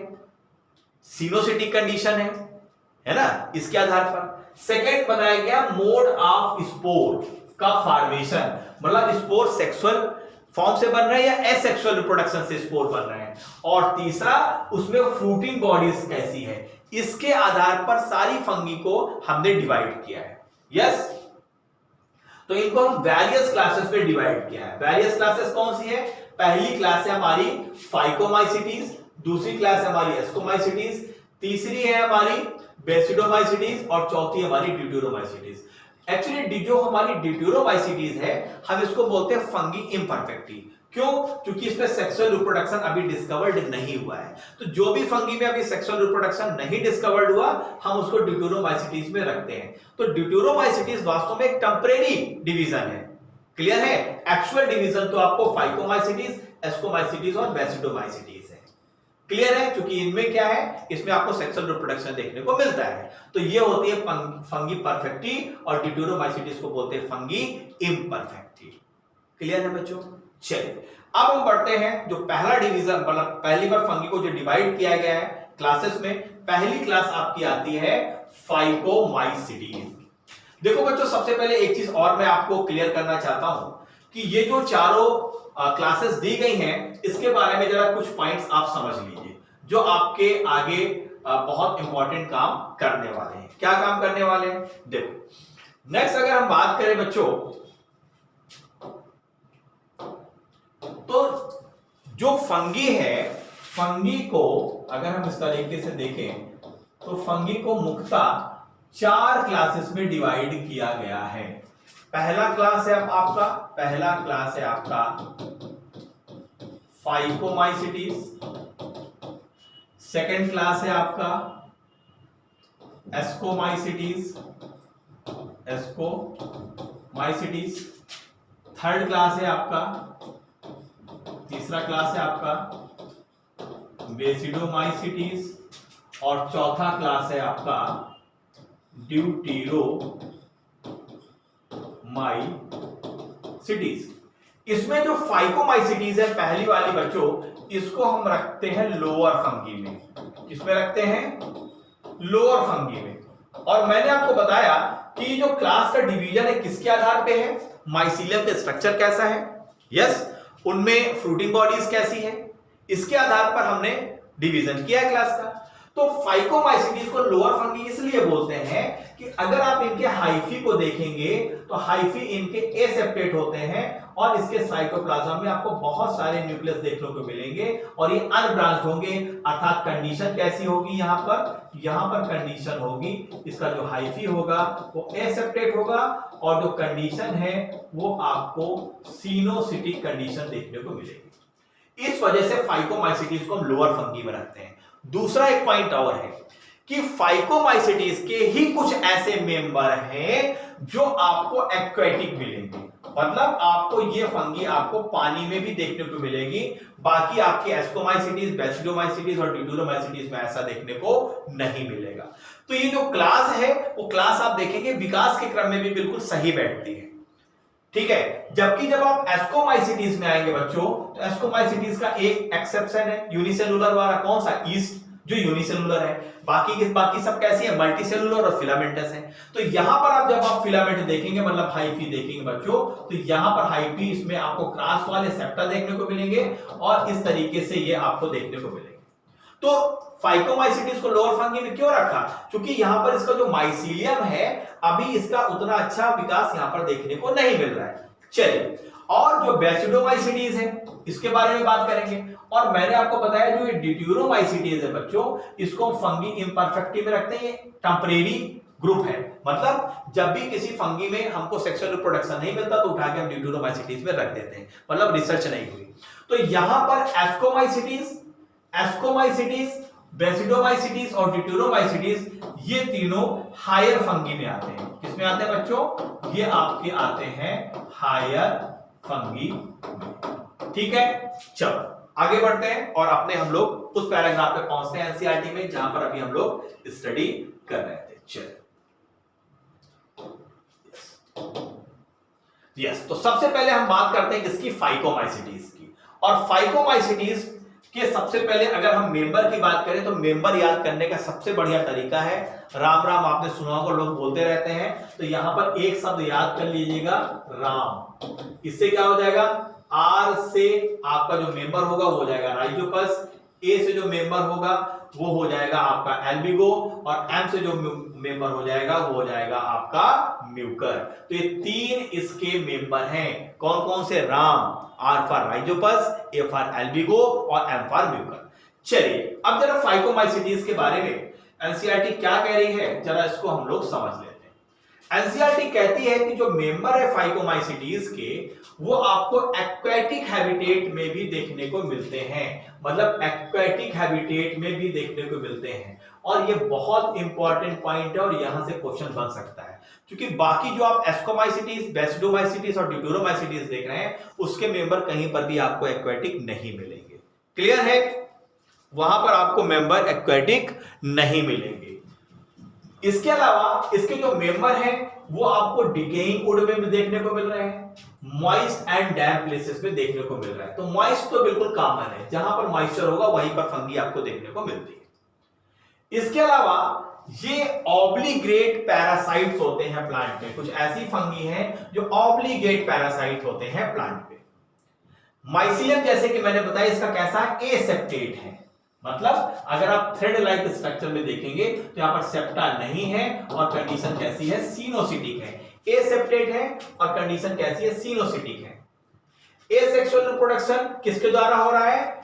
सिनोसिटिक कंडीशन है ना, इसके आधार पर। सेकेंड बनाया गया मोड ऑफ स्पोर का फॉर्मेशन, मतलब स्पोर सेक्सुअल फॉर्म से बन रहे हैं या एसेक्सुअल रिप्रोडक्शन से स्पोर बन रहे हैं। और तीसरा, उसमें फ्रूटिंग बॉडीज कैसी है, इसके आधार पर सारी फंगी को हमने डिवाइड किया है। यस, तो इनको हम वेरियस क्लासेस में डिवाइड किया है। वेरियस क्लासेस कौन सी है? पहली क्लास है हमारी फाइकोमाइसिटीज, दूसरी क्लास है हमारी एस्कोमाइसिटीज, तीसरी है हमारी बेसिडोमाइसिटीज और चौथी हमारी ड्यूटेरोमाइसिटीज। एक्चुअली जो हमारी ड्यूटेरोमाइसिटीज है, हम इसको बोलते हैं फंगी इम्परफेक्टी। क्यों? क्योंकि इसमें सेक्सुअल रिप्रोडक्शन अभी डिस्कवर्ड नहीं हुआ है। तो जो भी फंगी में अभी सेक्सुअल रिप्रोडक्शन नहीं डिस्कवर्ड हुआ, हम उसको ड्यूटेरोमाइसिटीज में रखते हैं। तो ड्यूटेरोमाइसिटीज वास्तव में एक टेम्परेरी डिवीजन है। क्लियर है? एक्चुअल डिवीजन तो आपको फाइकोमाइसिटीज, एस्कोमाइसिटीज और बेसिडोमाइसिटीज है। क्लियर है? क्योंकि इनमें क्या है, इसमें आपको सेक्सुअल रिप्रोडक्शन देखने को मिलता है। तो ये होती है फंगी परफेक्टी, और ड्यूटेरोमाइसिटीज को बोलते हैं फंगी इम्परफेक्टी। क्लियर है बच्चों? चलिए अब हम बढ़ते हैं जो पहला डिवीजन, मतलब पहली बार फंगी को जो डिवाइड किया गया है क्लासेस में, पहली क्लास आपकी आती है फाइकोमाइसिटीज। देखो बच्चों, सबसे पहले एक चीज और मैं आपको क्लियर करना चाहता हूं कि ये जो चारों क्लासेस दी गई हैं, इसके बारे में जरा कुछ पॉइंट्स आप समझ लीजिए, जो आपके आगे बहुत इंपॉर्टेंट काम करने वाले हैं। क्या काम करने वाले हैं? देखो, नेक्स्ट अगर हम बात करें बच्चों, तो जो फंगी है, फंगी को अगर हम इस तरीके से देखें तो फंगी को मुख्यतः 4 क्लासेस में डिवाइड किया गया है। पहला क्लास है आपका फाइकोमाइसिटीज, सेकेंड क्लास है आपका एस्कोमाइसिटीज, थर्ड क्लास है आपका, तीसरा क्लास है आपका बेसिडोमाइसिटीज, और चौथा क्लास है आपका ड्यूटेरोमाइसिटीज। इसमें जो फाइकोमाइसिटीज है पहली वाली बच्चों, इसको हम रखते हैं लोअर फंगी में। किसमें रखते हैं? लोअर फंगी में। और मैंने आपको बताया कि जो क्लास का डिवीजन है किसके आधार पे है? माइसीलियम का स्ट्रक्चर कैसा है, यस, उनमें फ्रूटिंग बॉडीज कैसी है, इसके आधार पर हमने डिवीजन किया है क्लास का। तो फाइकोमाइसिटीज को लोअर फंगी इसलिए बोलते हैं कि अगर आप इनके हाइफी को देखेंगे तो हाइफी इनके एसेप्टेट होते हैं और इसके साइटोप्लाज्म में आपको बहुत सारे न्यूक्लियस देखने को मिलेंगे और ये अनब्रांच्ड होंगे। अर्थात कंडीशन कैसी होगी? यहां पर कंडीशन होगी, इसका जो हाइफी होगा वो एसेप्टेट होगा और जो कंडीशन है वो आपको सिनोसिटिक कंडीशन देखने को मिलेगी। इस वजह से फाइकोमाइसिटीज को हम लोअर फंगी में रखते हैं। दूसरा एक पॉइंट और है कि फाइकोमाइसिटीज के ही कुछ ऐसे मेंबर हैं जो आपको एक्वेटिक मिलेंगे, मतलब आपको ये फंगी आपको पानी में भी देखने को मिलेगी। बाकी आपकी एस्कोमाइसिटीज, बेसिडोमाइसिटीज और ड्यूटेरोमाइसिटीज में ऐसा देखने को नहीं मिलेगा। तो ये जो क्लास है वो क्लास आप देखेंगे विकास के क्रम में भी बिल्कुल सही बैठती है, ठीक है। जबकि जब आप एस्कोमाइसिटीज में आएंगे बच्चों, तो एस्कोमाइसिटीज का एक एक्सेप्शन है यूनिसेलुलर वाला, कौन सा? ईस्ट, जो यूनिसेलुलर है। बाकी सब कैसी है? मल्टीसेलुलर और फिलामेंटस है। तो यहां पर जब आप फिलामेंट देखेंगे, मतलब हाइफी देखेंगे बच्चों, तो यहां पर हाइफी इसमें आपको क्रॉस वाले सेप्टा देखने को मिलेंगे और इस तरीके से ये आपको देखने को मिलेंगे। तो फाइकोमाइसिटीज को लोअर फंगी में क्यों रखा? क्योंकि यहां पर इसका जो माइसीलियम है अभी इसका उतना अच्छा विकास यहां पर देखने को नहीं मिल रहा है। चलिए, और जो बेसिडोमाइसिटीज है इसके बारे में बात करेंगे। और मैंने आपको बताया जो ये ड्यूटेरोमाइसिटीज है बच्चों, इसको फंगी इम्परफेक्टी में रखते हैं, टेंपरेरी ग्रुप है। मतलब जब भी किसी फंगी में हमको सेक्सुअल रिप्रोडक्शन नहीं मिलता तो उठा के हम ड्यूटेरोमाइसिटीज में रख देते हैं, मतलब रिसर्च नहीं हुई। तो यहां पर एस्कोमाइसिटीज, बेसिडोमाइसिटीज और ड्यूटेरोमाइसिटीज ये तीनों हायर फंगी में आते हैं। किसमें आते हैं बच्चों? ये आपके आते हैं हायर फंगी में, ठीक है। चलो आगे बढ़ते हैं और अपने हम लोग उस पैराग्राफ पे पहुंचते हैं एनसीईआरटी में जहां पर अभी हम लोग स्टडी कर रहे थे। चलो यस, तो सबसे पहले हम बात करते हैं किसकी? फाइकोमाइसिटीज की। और फाइकोमाइसिटीज के सबसे पहले अगर हम मेंबर की बात करें तो मेंबर याद करने का सबसे बढ़िया तरीका है राम राम। आपने सुना होगा, लोग बोलते रहते हैं, तो यहां पर एक शब्द याद कर लीजिएगा, राम। इससे क्या हो जाएगा? आर से आपका जो मेंबर होगा वो हो जाएगा राइजोपस, ए से जो मेंबर होगा वो हो जाएगा आपका एल्बिगो और एम से जो मेंबर हो जाएगा वो हो जाएगा आपका म्यूकर। तो ये तीन इसके मेंबर हैं। कौन कौन से? Ram, R for rhizopus, A for albugo और एम फॉर म्यूकर। चलिए अब जरा फाइकोमाइसिटीज के बारे में एनसीईआरटी क्या कह रही है जरा इसको हम लोग समझ लेते हैं। एनसीईआरटी कहती है कि जो मेंबर है फाइकोमाइसिटीज के वो आपको एक्वेटिक हैबिटेट में भी देखने को मिलते हैं, मतलब एक्वेटिक हैबिटेट में भी देखने को मिलते हैं। और ये बहुत इंपॉर्टेंट पॉइंट है और यहां से क्वेश्चन बन सकता है, क्योंकि बाकी जो आप एस्कोमाइसिटीज, बेसिडोमाइसिटीज और ड्यूटेरोमाइसिटीज देख रहे हैं उसके मेंबर कहीं पर भी आपको एक्वेटिक नहीं मिलेंगे। क्लियर है? वहां पर आपको मेंबर एक्वेटिक नहीं मिलेंगे। इसके अलावा इसके जो मेंबर हैं वो आपको डिकेइंग वुड में भी देखने को मिल रहे हैं, मॉइस्ट एंड डैम्प प्लेसेस में देखने को मिल रहा है। तो मॉइस्ट तो बिल्कुल कॉमन है, जहां पर मॉइस्चर होगा वहीं पर फंगी आपको देखने को मिलती है। इसके अलावा ये ऑब्लिगेट पैरासाइट्स होते हैं प्लांट में। कुछ ऐसी फंगी हैं जो ऑब्लिगेट पैरासाइट होते हैं प्लांट पे। माइसीलियम जैसे कि मैंने बताया इसका कैसा है? एसेप्टेट है, मतलब अगर आप थ्रेड लाइक स्ट्रक्चर में देखेंगे तो यहां पर सेप्टा नहीं है और कंडीशन कैसी है? सिनोसिटिक है। एसेप्टेट है और कंडीशन कैसी है? सिनोसिटिक है। एसेक्सुअल रिप्रोडक्शन किसके द्वारा हो रहा है?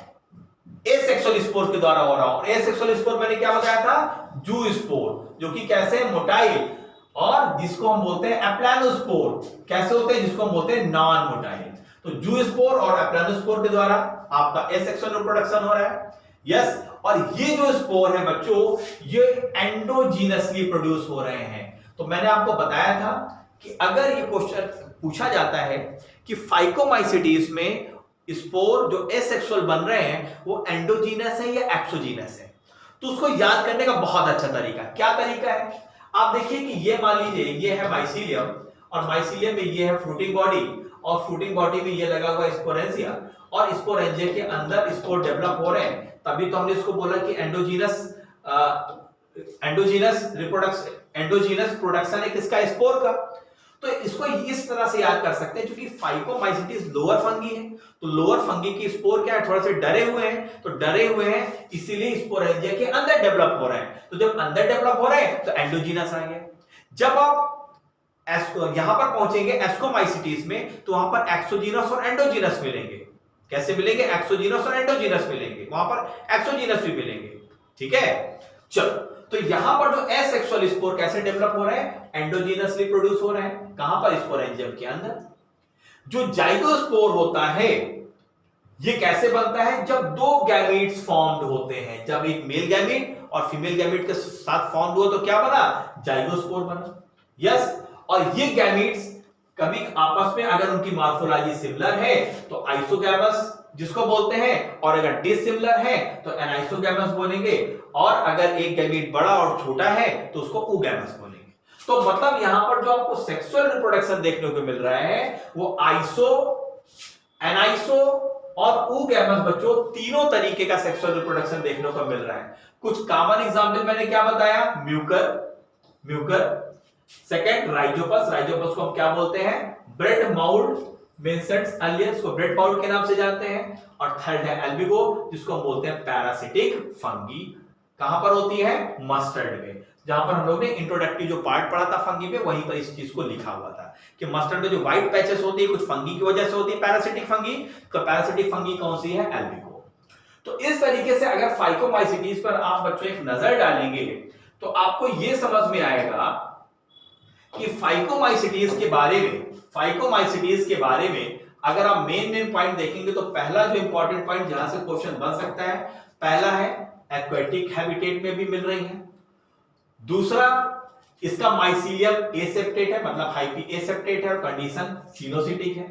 एसेक्सुअल स्पोर के द्वारा हो रहा हो। एसेक्सुअल स्पोर मैंने क्या बताया था, जू स्पोर, जो कि कैसे मोटाइल, और जिसको हम बोलते हैं एप्लानोस्पोर, कैसे होते हैं, जिसको हम बोलते हैं नॉन मोटाइल। तो जू स्पोर और एप्लानोस्पोर के द्वारा आपका एसेक्सुअल रिप्रोडक्शन हो रहा है। यस, और ये जो स्पोर है बच्चों, ये एंडोजीनसली प्रोड्यूस हो रहे हैं। तो मैंने आपको बताया था कि अगर ये क्वेश्चन पूछा जाता है कि फाइकोमाइसिटीज में स्पोर जो एसेक्सुअल बन रहे हैं वो एंडोजीनस है या एक्सोजीनस है, तो उसको याद करने का बहुत अच्छा तरीका, क्या तरीका है, आप देखिए कि ये मान लीजिए ये है माइसीलियम, और माइसीलियम में ये है फ्रूटिंग बॉडी, और फ्रूटिंग बॉडी में ये लगा हुआ स्पोरेंजिया, और स्पोरेंजिया के अंदर स्पोर डेवलप हो रहे हैं, तभी तो हमने इसको बोला कि एंडोजीनस प्रोडक्शन है किसका, स्पोर का। तो इसको इस तरह से याद कर सकते हैं, क्योंकि फाइकोमाइसिटीज लोअर फंगी है, तो लोअर फंगी की स्पोर क्या है, थोड़े से डरे हुए हैं, तो डरे हुए हैं इसीलिए स्पोरेंजिया के अंदर डेवलप हो रहे हैं। तो जब अंदर डेवलप हो रहे हैं तो एंडोजीनस आ गया। जब आप यहां पर पहुंचेंगे एस्कोमाइसिटीज में, तो वहां पर एक्सोजीनस और एंडोजीनस मिलेंगे। कैसे मिलेंगे, एक्सोजीनस और एंडोजीनस मिलेंगे, वहां पर एक्सोजीनस भी मिलेंगे। ठीक है, चलो, तो यहां पर जो एसेक्सुअल स्पोर कैसे डेवलप हो रहे हैं, एंडोजीनसली प्रोड्यूस हो रहे हैं, कहां पर, स्पोरेंजियम के अंदर। जो जाइगोस्पोर होता है ये कैसे बनता है, जब दो गैमीट्स फॉर्म्ड होते हैं, जब एक मेल गैमीट और फीमेल गैमीट के साथ फॉर्म्ड हुआ तो क्या बना, जाइगोस्पोर बना। यस, और ये गैमीट्स कभी आपस में अगर उनकी मॉर्फोलॉजी सिमिलर है तो आइसोगैमस जिसको बोलते हैं, और अगर डिसिमिलर है तो एनाइसोगैमस बोलेंगे, और अगर एक गैमीट बड़ा और छोटा है तो उसको ऊगैमस बोलेंगे। तो मतलब यहां पर जो आपको सेक्सुअल रिप्रोडक्शन देखने को मिल रहा है वो आइसो, एनाइसो और ऊगैमस बच्चों तीनों तरीके का सेक्सुअल रिप्रोडक्शन देखने को मिल रहा है। कुछ कॉमन एग्जांपल मैंने क्या बताया, म्यूकर, सेकंड राइजोपस, राइजोपस को हम क्या बोलते हैं, ब्रेड माउल्ड विंसेंट्स एलियंस को ब्रेड माउल्ड के नाम से जानते हैं, और थर्ड है एल्बिगो जिसको हम बोलते हैं पैरासिटिक फंगी। कहां पर होती है, मस्टर्ड में, जहां पर हम लोग ने इंट्रोडक्टरी जो पार्ट पढ़ा था फंगी में, वहीं पर इस चीज को लिखा हुआ था कि मस्टर्ड में जो व्हाइट पैचेस होती है कुछ फंगी की वजह से होती है, पैरासिटिक फंगी। तो पैरासिटिक फंगी कौन सी है, एल्बिगो। तो इस तरीके से अगर फाइकोमाइसिटीज पर आप बच्चों एक नजर डालेंगे तो आपको यह समझ में आएगा कि फाइकोमाइसिटीज के बारे में अगर आप मेन पॉइंट देखेंगे तो पहला जो इंपॉर्टेंट पॉइंट जहां से क्वेश्चन बन सकता है, पहला है एक्वेटिक हैबिटेट में भी मिल रही है। दूसरा, इसका माइसीलियम एसेप्टेट है, मतलब हाइपी एसेप्टेट है और कंडीशन सिनोसिटिक है।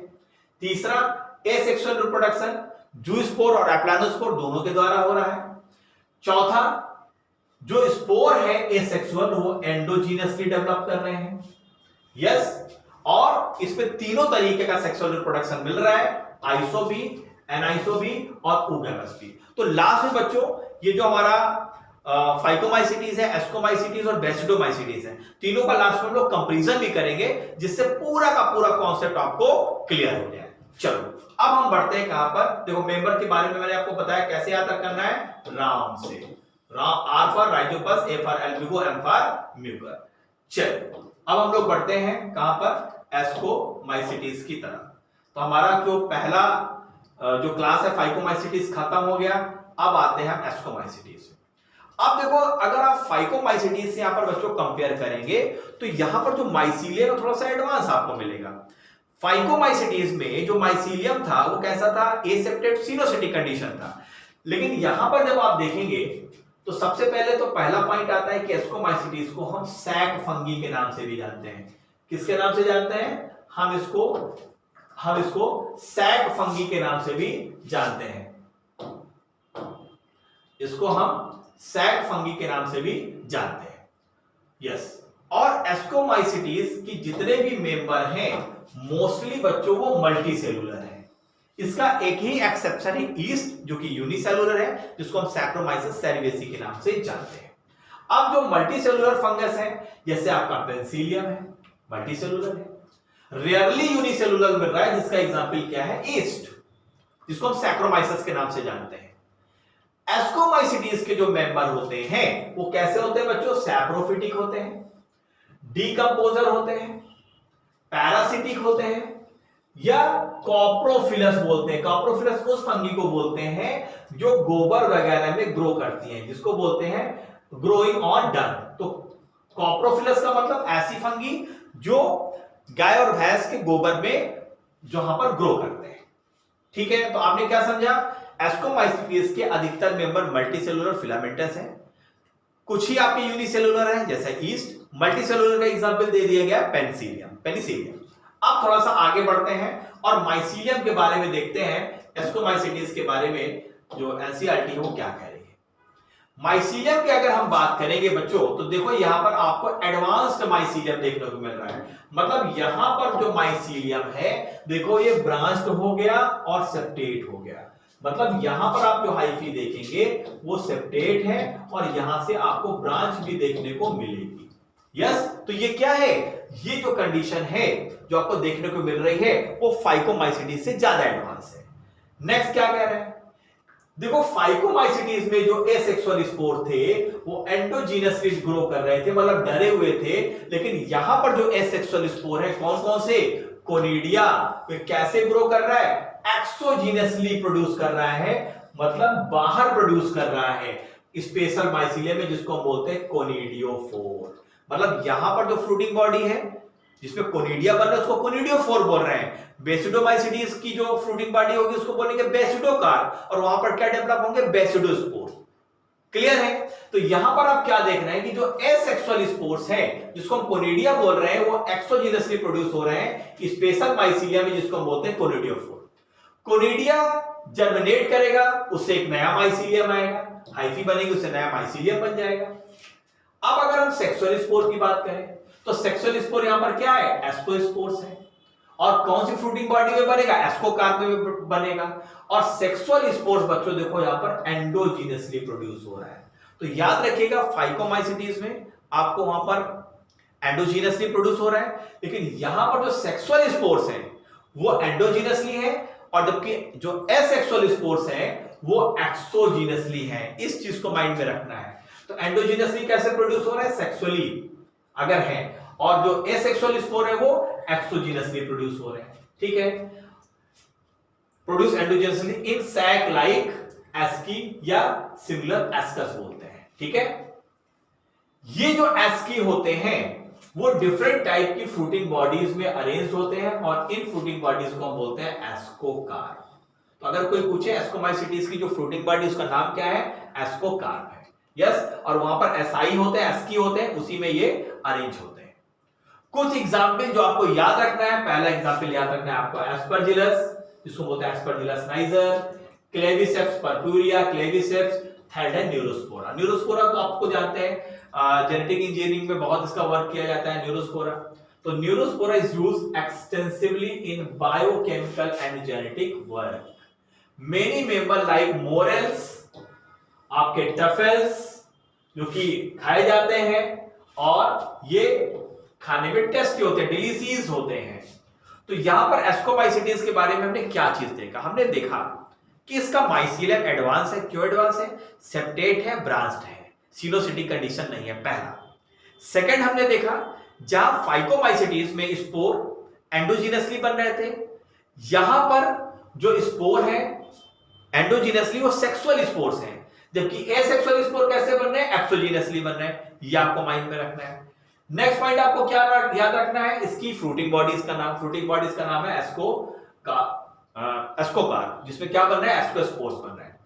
तीसरा, एसेक्सुअल रिप्रोडक्शन जूस्पोर और एप्लानोस्पोर दोनों के द्वारा हो रहा है। चौथा, जो स्पोर है एसेक्सुअल वो एंडोजीनसली डेवलप कर रहे हैं। यस, और इसमें तीनों तरीके का सेक्सुअल रिप्रोडक्शन मिल रहा है, आइसो भी, एनाइसो भी और ऊगैमस भी। तो लास्ट में बच्चों ये जो हमारा फाइकोमाइसिटीज है, एस्कोमाइसिटीज और बेसिडोमाइसिटीज है, तीनों का लास्ट में हम लोग कंपैरिजन भी करेंगे जिससे पूरा का पूरा कॉन्सेप्ट आपको क्लियर हो जाए। चलो अब हम बढ़ते हैं कहां पर, देखो मेंबर के बारे में मैंने आपको बताया कैसे याद करना है, राम से, R for rhizopus, A for albugo, M for mucor. चलो अब हम लोग बढ़ते हैं कहां पर, एस्कोमाइसिटीज की तरफ। तो हमारा जो पहला जो क्लास है फाइकोमाइसिटीज खत्म हो गया, अब आते हैं हम एस्कोमाइसिटीज। अब देखो अगर आप फाइकोमाइसिटीज से यहां पर बच्चों कंपेयर करेंगे तो यहां पर जो माइसीलियम थोड़ा सा एडवांस आपको मिलेगा। फाइकोमाइसिटीज में जो माइसीलियम था वो कैसा था, एसेप्टेड सिनोसिटिक कंडीशन था। लेकिन यहां पर जब आप देखेंगे तो सबसे पहले तो पहला पॉइंट आता है कि एस्कोमाइसिटीज को हम सैक फंगी के नाम से भी जानते हैं। किसके नाम से जानते हैं, हम इसको सैक फंगी के नाम से भी जानते हैं। इसको हम सैक फंगी के नाम से भी जानते हैं। यस, और एस्कोमाइसिटीज की जितने भी मेंबर हैं मोस्टली बच्चों वो मल्टी सेलुलर है। इसका एक ही एक्सेप्शन है ईस्ट, जो कि यूनिसेलुलर है, जिसको हम सैक्रोमाइसिस सेरिवेसी के नाम से जानते हैं। अब जो मल्टी सेलुलर फंगस है जैसे आपका पेंसिलियम है, मल्टी सेलुलर है, रेयरली यूनिसेलुलर मिल रहा है, जिसका एग्जांपल क्या है, ईस्ट, जिसको हम सैक्रोमाइसिस के नाम से जानते हैं। एस्कोमाइसिटीज के जो मेंबर होते हैं वो कैसे होते हैं बच्चों, सैप्रोफिटिक होते हैं, डीकंपोजर होते हैं, पैरासिटिक होते हैं, या कॉप्रोफिलस बोलते हैं। कॉप्रोफिलस उस फंगी को बोलते हैं जो गोबर वगैरह में ग्रो करती हैं, जिसको बोलते हैं ग्रोइंग ऑन डंग। तो कॉप्रोफिलस का मतलब ऐसी फंगी जो गाय और भैंस के गोबर में जहां पर ग्रो करते हैं। ठीक है, तो आपने क्या समझा? एस्कोमाइसीटीज के अधिकतर मेंबर मल्टीसेलुलर फिलामेंटस हैं, कुछ ही आपके यूनिसेलुलर हैं जैसे ईस्ट। मल्टीसेलुलर का एग्जांपल दे दिया गया पेनिसिलियम। अब थोड़ा सा आगे बढ़ते हैं और माइसीलियम के बारे में देखते हैं, एस्कोमाइसीटीज के बारे में जो एनसीईआरटी है वो क्या कह रही है। माइसीलियम की अगर हम बात करेंगे बच्चों, तो देखो यहां पर आपको एडवांस्ड माइसीलियम देखने को मिल रहा है। मतलब यहां पर जो माइसीलियम है, देखो ये ब्रांच्ड हो गया और सेप्टेट हो गया। मतलब यहां पर आप जो हाइफी देखेंगे वो सेप्टेट है और यहां से आपको ब्रांच भी देखने को मिलेगी। यस, तो ये क्या है? ये जो कंडीशन है जो आपको देखने को मिल रही है वो फाइकोमाइसीटीज से ज्यादा एडवांस है। नेक्स्ट क्या कह रहे हैं? देखो फाइकोमाइसीटीज में जो एसेक्सुअल स्पोर थे वो एंडोजीनसली ग्रो कर रहे थे, मतलब डरे हुए थे। लेकिन यहां पर जो एसेक्सुअल स्पोर है कौन कौन से? कोनिडिया। कैसे ग्रो कर रहा है? एक्सोजीनसली प्रोड्यूस कर रहा है, मतलब बाहर प्रोड्यूस कर रहा है स्पेशल माइसीलियम में, जिसको हम बोलते हैं कोनिडियोफोर। मतलब यहां पर जो फ्रूटिंग बॉडी है जिसमें कोनिडिया बन रहा है उसको कोनिडियोफोर बोल रहे हैं। बेसिडोमाइसीटीज की जो फ्रूटिंग बॉडी होगी उसको बोलेंगे बेसिडोकार, और वहां पर क्या डेवलप होंगे? बेसिडोस्पोर। क्लियर है? तो यहां पर आप क्या देख रहे हैं कि जो एसेक्सुअल स्पोर्स हैं जिसको हम कोनिडिया बोल रहे हैं वो एक्सोजीनसली प्रोड्यूस हो रहे हैं स्पेशल माइसीलियम में, जिसको हम बोलते हैं कोनिडियोफोर। कोनिडिया जर्मिनेट करेगा, उससे एक नया माइसीलियम आएगा, हाइफी बनेगी, उससे नया माइसीलियम बन जाएगा। अब अगर हम सेक्सुअल स्पोर की बात करें तो सेक्सुअल स्पोर यहां पर क्या है? एस्कोस्पोर्स है। और कौन सी फ्रूटिंग बॉडी में बनेगा? एस्कोकार्प में बनेगा। और सेक्सुअल स्पोर्स बच्चों देखो यहां पर एंडोजीनसली प्रोड्यूस हो रहा है। तो याद रखिएगा फाइकोमाइसीटीज में आपको वहां पर एंडोजीनसली प्रोड्यूस हो रहा है, लेकिन यहां पर जो सेक्सुअल स्पोर्स हैं वो एंडोजीनसली है, और जबकि जो एसेक्सुअल स्पोर्स हैं वो एक्सोजीनसली है। इस चीज को माइंड में रखना है। तो एंडोजीनसली कैसे प्रोड्यूस हो रहा है? सेक्सुअली अगर है, और जो एसेक्सुअल स्पोर है वो एक्सोजीनसली प्रोड्यूस हो रहे हैं। ठीक है, produce endogenously in sac like ASCII या सिमिलर एस्कस बोलते हैं। ठीक है, ये जो एस्की होते हैं वो डिफरेंट टाइप की फ्रूटिंग बॉडीज में अरेंज होते हैं, और इन फ्रूटिंग बॉडीज को हम बोलते हैं एस्कोकार्प। तो अगर कोई पूछे एस्कोमाइसीटीज की जो फ्रूटिंग बॉडी उसका नाम क्या है? एस्कोकार्प है। यस, और वहां पर एसाई होते हैं, एस्की होते हैं, उसी में ये अरेंज होते हैं। कुछ एग्जाम्पल जो आपको याद रखना है, पहला एग्जाम्पल याद रखना है आपको एस्परजिलस, जिसको बोलते हैं Aspergillus niger, Claviceps purpurea, Claviceps third है न्यूरोस्पोरा। न्यूरोस्पोरा तो आपको जानते हैं जेनेटिक इंजीनियरिंग में बहुत इसका वर्क किया जाता है न्यूरोस्पोरा। तो Neurospora is used extensively in biochemical and genetic work. Many member like morels, आपके टफेल्स जो कि खाए जाते हैं, और ये खाने में टेस्टी होते हैं, डिलीशियस होते हैं। तो यहां पर एस्कोमाइसीटीज के बारे में हमने क्या चीज देखा? हमने देखा कि इसका माइसीलियम एडवांस है। क्यों एडवांस है? सेप्टेट है, ब्रांच्ड है, सिलोसिटिक कंडीशन नहीं है, पहला। सेकंड हमने देखा जहां फाइकोमाइसीटीज में स्पोर एंडोजीनसली बन रहे थे, यहां पर जो स्पोर है एंडोजीनसली वो सेक्सुअल स्पोर्स हैं, जबकि एसेक्सुअल स्पोर कैसे बन रहे हैं? एक्सोजीनसली बन रहे हैं। ये आपको माइंड में रखना है। नेक्स्ट पॉइंट आपको क्या याद रखना है? इसकी फ्रूटिंग बॉडीज का नाम, फ्रूटिंग बॉडीज का नाम है एस्कोकार्प, जिसमें क्या बन रहा है? एस्कोस्पोर्स बन रहे हैं।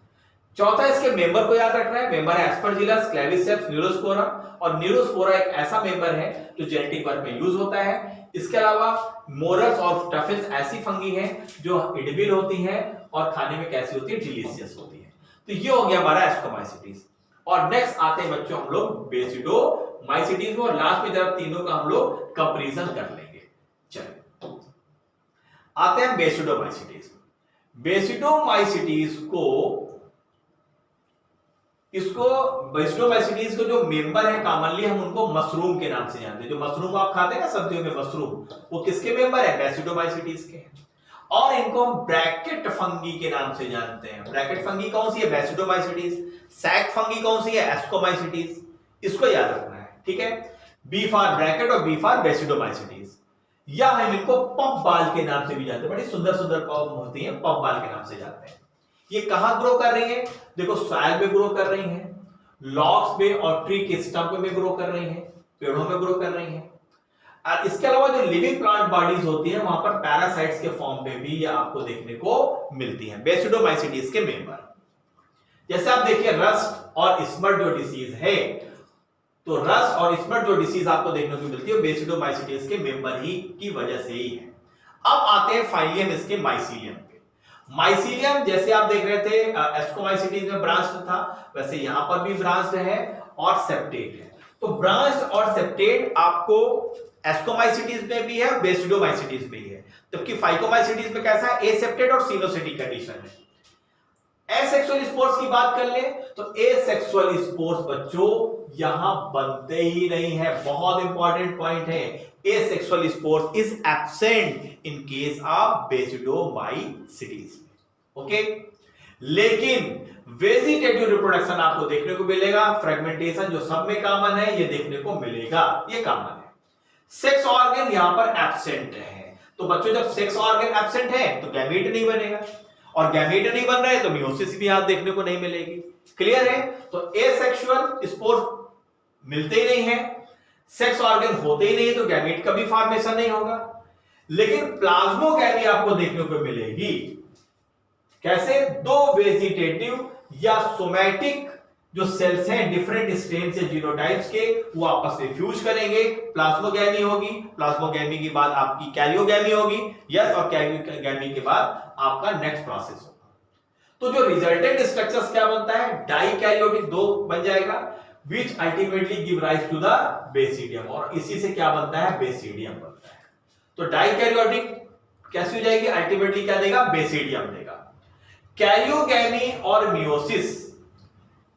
चौथा इसके मेंबर को याद रखना है, मेंबर है एस्परजिलस, क्लेविसेप्स, न्यूरोस्पोरा। और न्यूरोस्पोरा एक ऐसा मेंबर है जो जेनेटिक वर्क में यूज होता है। इसके अलावा मोरल्स और टफिल्स ऐसी फंगी हैं जो एडिबल होती हैं और खाने में कैसी होती है? डिलीशियस होती है। तो ये हो गया हमारा एस्कोमाइसीटीज। और नेक्स्ट आते हैं बच्चों हम लोग बेसिडोमाइसीटीज में, और लास्ट में जब तीनों का हम लोग कंपैरिजन कर लेंगे। चलिए आते हैं बेसिडोमाइसीटीज। बेसिडोमाइसीटीज बेसिडोमाइसीटीज को जो मेंबर है कॉमनली हम उनको मशरूम के नाम से जानते हैं। जो मशरूम आप खाते हैं ना सब्जियों में, मशरूम, वो किसके मेंबर है? बेसिडोमाइसीटीज के। और इनको हम ब्रैकेट फंगी के नाम से जानते हैं। ब्रैकेट फंगी कौन सी है? बेसिडोमाइसीटीज। सैक फंगी कौन सी है? एस्कोमाइसीटीज। इसको याद रखना है। ठीक है, बी फॉर ब्रैकेट और बी फॉर बेसिडोमाइसीटीज। या हम इनको पफ बाल के नाम से भी जानते हैं। बड़ी सुंदर सुंदर पफ होती हैं, पफ बाल के नाम से जानते हैं। ये कहां ग्रो कर रही है? देखो सॉइल में ग्रो कर रही है, लॉग्स में और ट्री के स्टंप में ग्रो कर रही है, पेड़ों में ग्रो कर रही है। और इसके अलावा जो लिविंग प्लांट बॉडीज होती है वहां पर पैरासाइट्स के फॉर्म में भी ये आपको देखने को मिलती है, बेसिडोमाइसीटीज के मेंबर। जैसे आप देखिए रस्ट और स्मट जो डिसीज है, तो रस्ट और स्मट जो डिसीज आपको देखने को मिलती है बेसिडोमाइसीटीज के मेंबर ही की वजह से ही है। अब आते हैं फाइलियम इसके माइसीलियम पे। माइसीलियम जैसे आप देख रहे थे एस्कोमाइसीटीज में ब्रांच्ड था, वैसे यहां पर भी ब्रांच्ड है और सेप्टेट है। तो ब्रांच्ड और सेप्टेट आपको एस्कोमाइसीटीज में भी है, बेसिडोमाइसीटीज में भी है, जबकि फाइकोमाइसीटीज में कैसा है? एसेप्टेट और सिनोसिटिक कंडीशन है। एसेक्सुअल स्पोर्स की बात कर ले तो एसेक्सुअल स्पोर्स बच्चों यहां बनते ही नहीं है। बहुत इंपॉर्टेंट पॉइंट है, asexual spores is absent in case of basidiomycetes. Okay, लेकिन वेजिटेटिव रिप्रोडक्शन आपको देखने को मिलेगा, फ्रेगमेंटेशन जो सब में कॉमन है ये देखने को मिलेगा, ये कॉमन है। सेक्स ऑर्गन यहां पर एब्सेंट है, तो बच्चों जब सेक्स ऑर्गन एब्सेंट है तो गैमीट नहीं बनेगा, और गैमीट नहीं बन रहा है तो मियोसिस भी यहां देखने को नहीं मिलेगी। क्लियर है? तो एसेक्सुअल स्पोर मिलते ही नहीं है, सेक्स ऑर्गन होते ही नहीं, तो गैमीट का भी फॉर्मेशन नहीं होगा। लेकिन प्लाज्मोगैमी आपको देखने को मिलेगी। कैसे? दो वेजिटेटिव या सोमैटिक जो सेल्स हैं डिफरेंट स्ट्रेन से जीनोटाइप्स के, वो आपस में फ्यूज करेंगे, प्लाज्मोगैमी होगी। प्लाज्मोगैमी के बाद आपकी कैरियोगैमी होगी, यस, और कैरियोगैमी के बाद आपका नेक्स्ट प्रोसेस होगा। तो जो रिजल्टेंट स्ट्रक्चर्स क्या बनता है? डाइकैरियोटिक दो बन जाएगा, which ultimately give rise to the basidium, और इसी से क्या बनता है? बेसिडियम बनता है। तो डाइकैरियोटिक कैसे हो जाएगी? अल्टीमेटली क्या देगा? बेसिडियम देगा। कैरियोगैमी और मियोसिस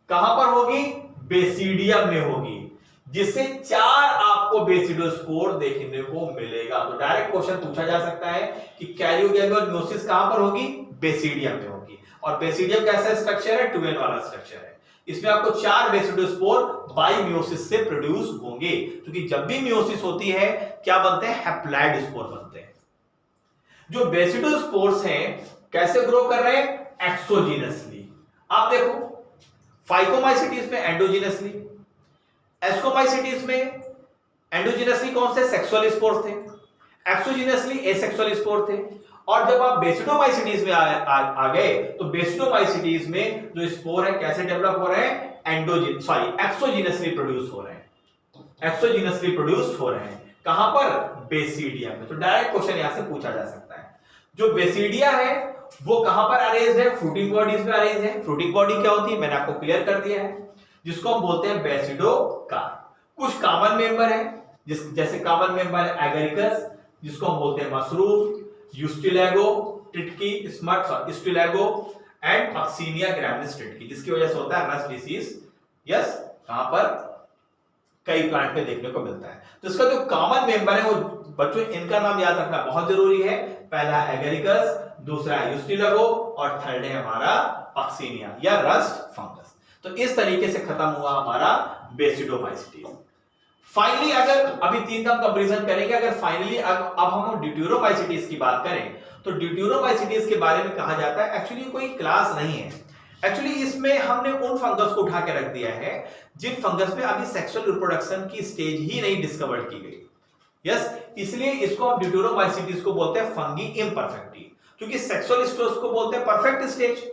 कहां पर होगी? बेसिडियम में होगी, जिससे 4 आपको बेसिडोस्पोर देखने को मिलेगा। तो डायरेक्ट क्वेश्चन पूछा जा सकता है कि कैरियोगैमी और मियोसिस कहां पर होगी? बेसिडियम में होगी। और बेसिडियम कैसा स्ट्रक्चर है? 2n वाला स्ट्रक्चर है। इसमें आपको 4 बेसिडोस्पोर बाय मियोसिस से प्रोड्यूस होंगे, क्योंकि जब भी मियोसिस होती है क्या बनते हैं? हैप्लॉइड स्पोर बनते हैं। जो बेसिडोस्पोर्स हैं कैसे ग्रो कर रहे हैं? एक्सोजीनसली। आप देखो फाइकोमाइसीटीज में एंडोजीनसली, एस्कोमाइसीटीज में एंडोजीनसली कौन से? सेक्सुअल स्पोर्स थे, एक्सोजीनसली एसेक्सुअल स्पोर थे। और जब आप बेसिडोमाइसीटीज में आ गए तो बेसिडोमाइसीटीज में जो स्पोर है कैसे डेवलप हो रहे हैं? एक्सोजीनसली प्रोड्यूस हो रहे हैं, एक्सोजीनसली प्रोड्यूस्ड हो रहे हैं। कहां पर? बेसिडियम में। तो डायरेक्ट क्वेश्चन यहां से पूछा जा सकता है, जो बेसिडिया है वो कहां पर अरेंज्ड है? फ्रूटिंग बॉडीज में अरेंज है। फ्रूटिंग बॉडी क्या होती है मैंने आपको क्लियर कर दिया है, जिसको हम बोलते हैं बेसिडोकार्प। कुछ कॉमन मेंबर है, जैसे कॉमन मेंबर है एगरिकस, जिसको हम बोलते हैं मशरूम, यूस्टिलेगो, टिटकी, स्मट, स्टिलेगो एंड पक्सीनिया ग्रैमिनिस टिटकी, जिसकी वजह से होता है रस्ट डिसीज। यस, कहां पर? कई प्लांट में देखने को मिलता है। तो इसका जो कॉमन मेंबर है वो बच्चों इनका नाम याद रखना बहुत जरूरी है। पहला एगरिकस, दूसरा यूस्टिलेगो और थर्ड है हमारा पक्सीनिया या रस्ट फंगस। तो इस तरीके से खत्म हुआ हमारा बेसिडोमाइसीटीज। फाइनली अगर अभी 3 का कंपैरिजन करेंगे, अगर फाइनली अब हम ड्यूटेरोमाइसीटीज की बात करें तो ड्यूटेरोमाइसीटीज के बारे में कहा जाता है एक्चुअली कोई क्लास नहीं है। एक्चुअली इसमें हमने उन फंगस को उठा के रख दिया है जिन फंगस में अभी सेक्सुअल रिप्रोडक्शन की स्टेज ही नहीं डिस्कवर की गई। यस, इसलिए इसको हम ड्यूटेरोमाइसीटीज को बोलते हैं फंगी इम्परफेक्टी, क्योंकि सेक्सुअल स्टेज को बोलते हैं परफेक्ट स्टेज,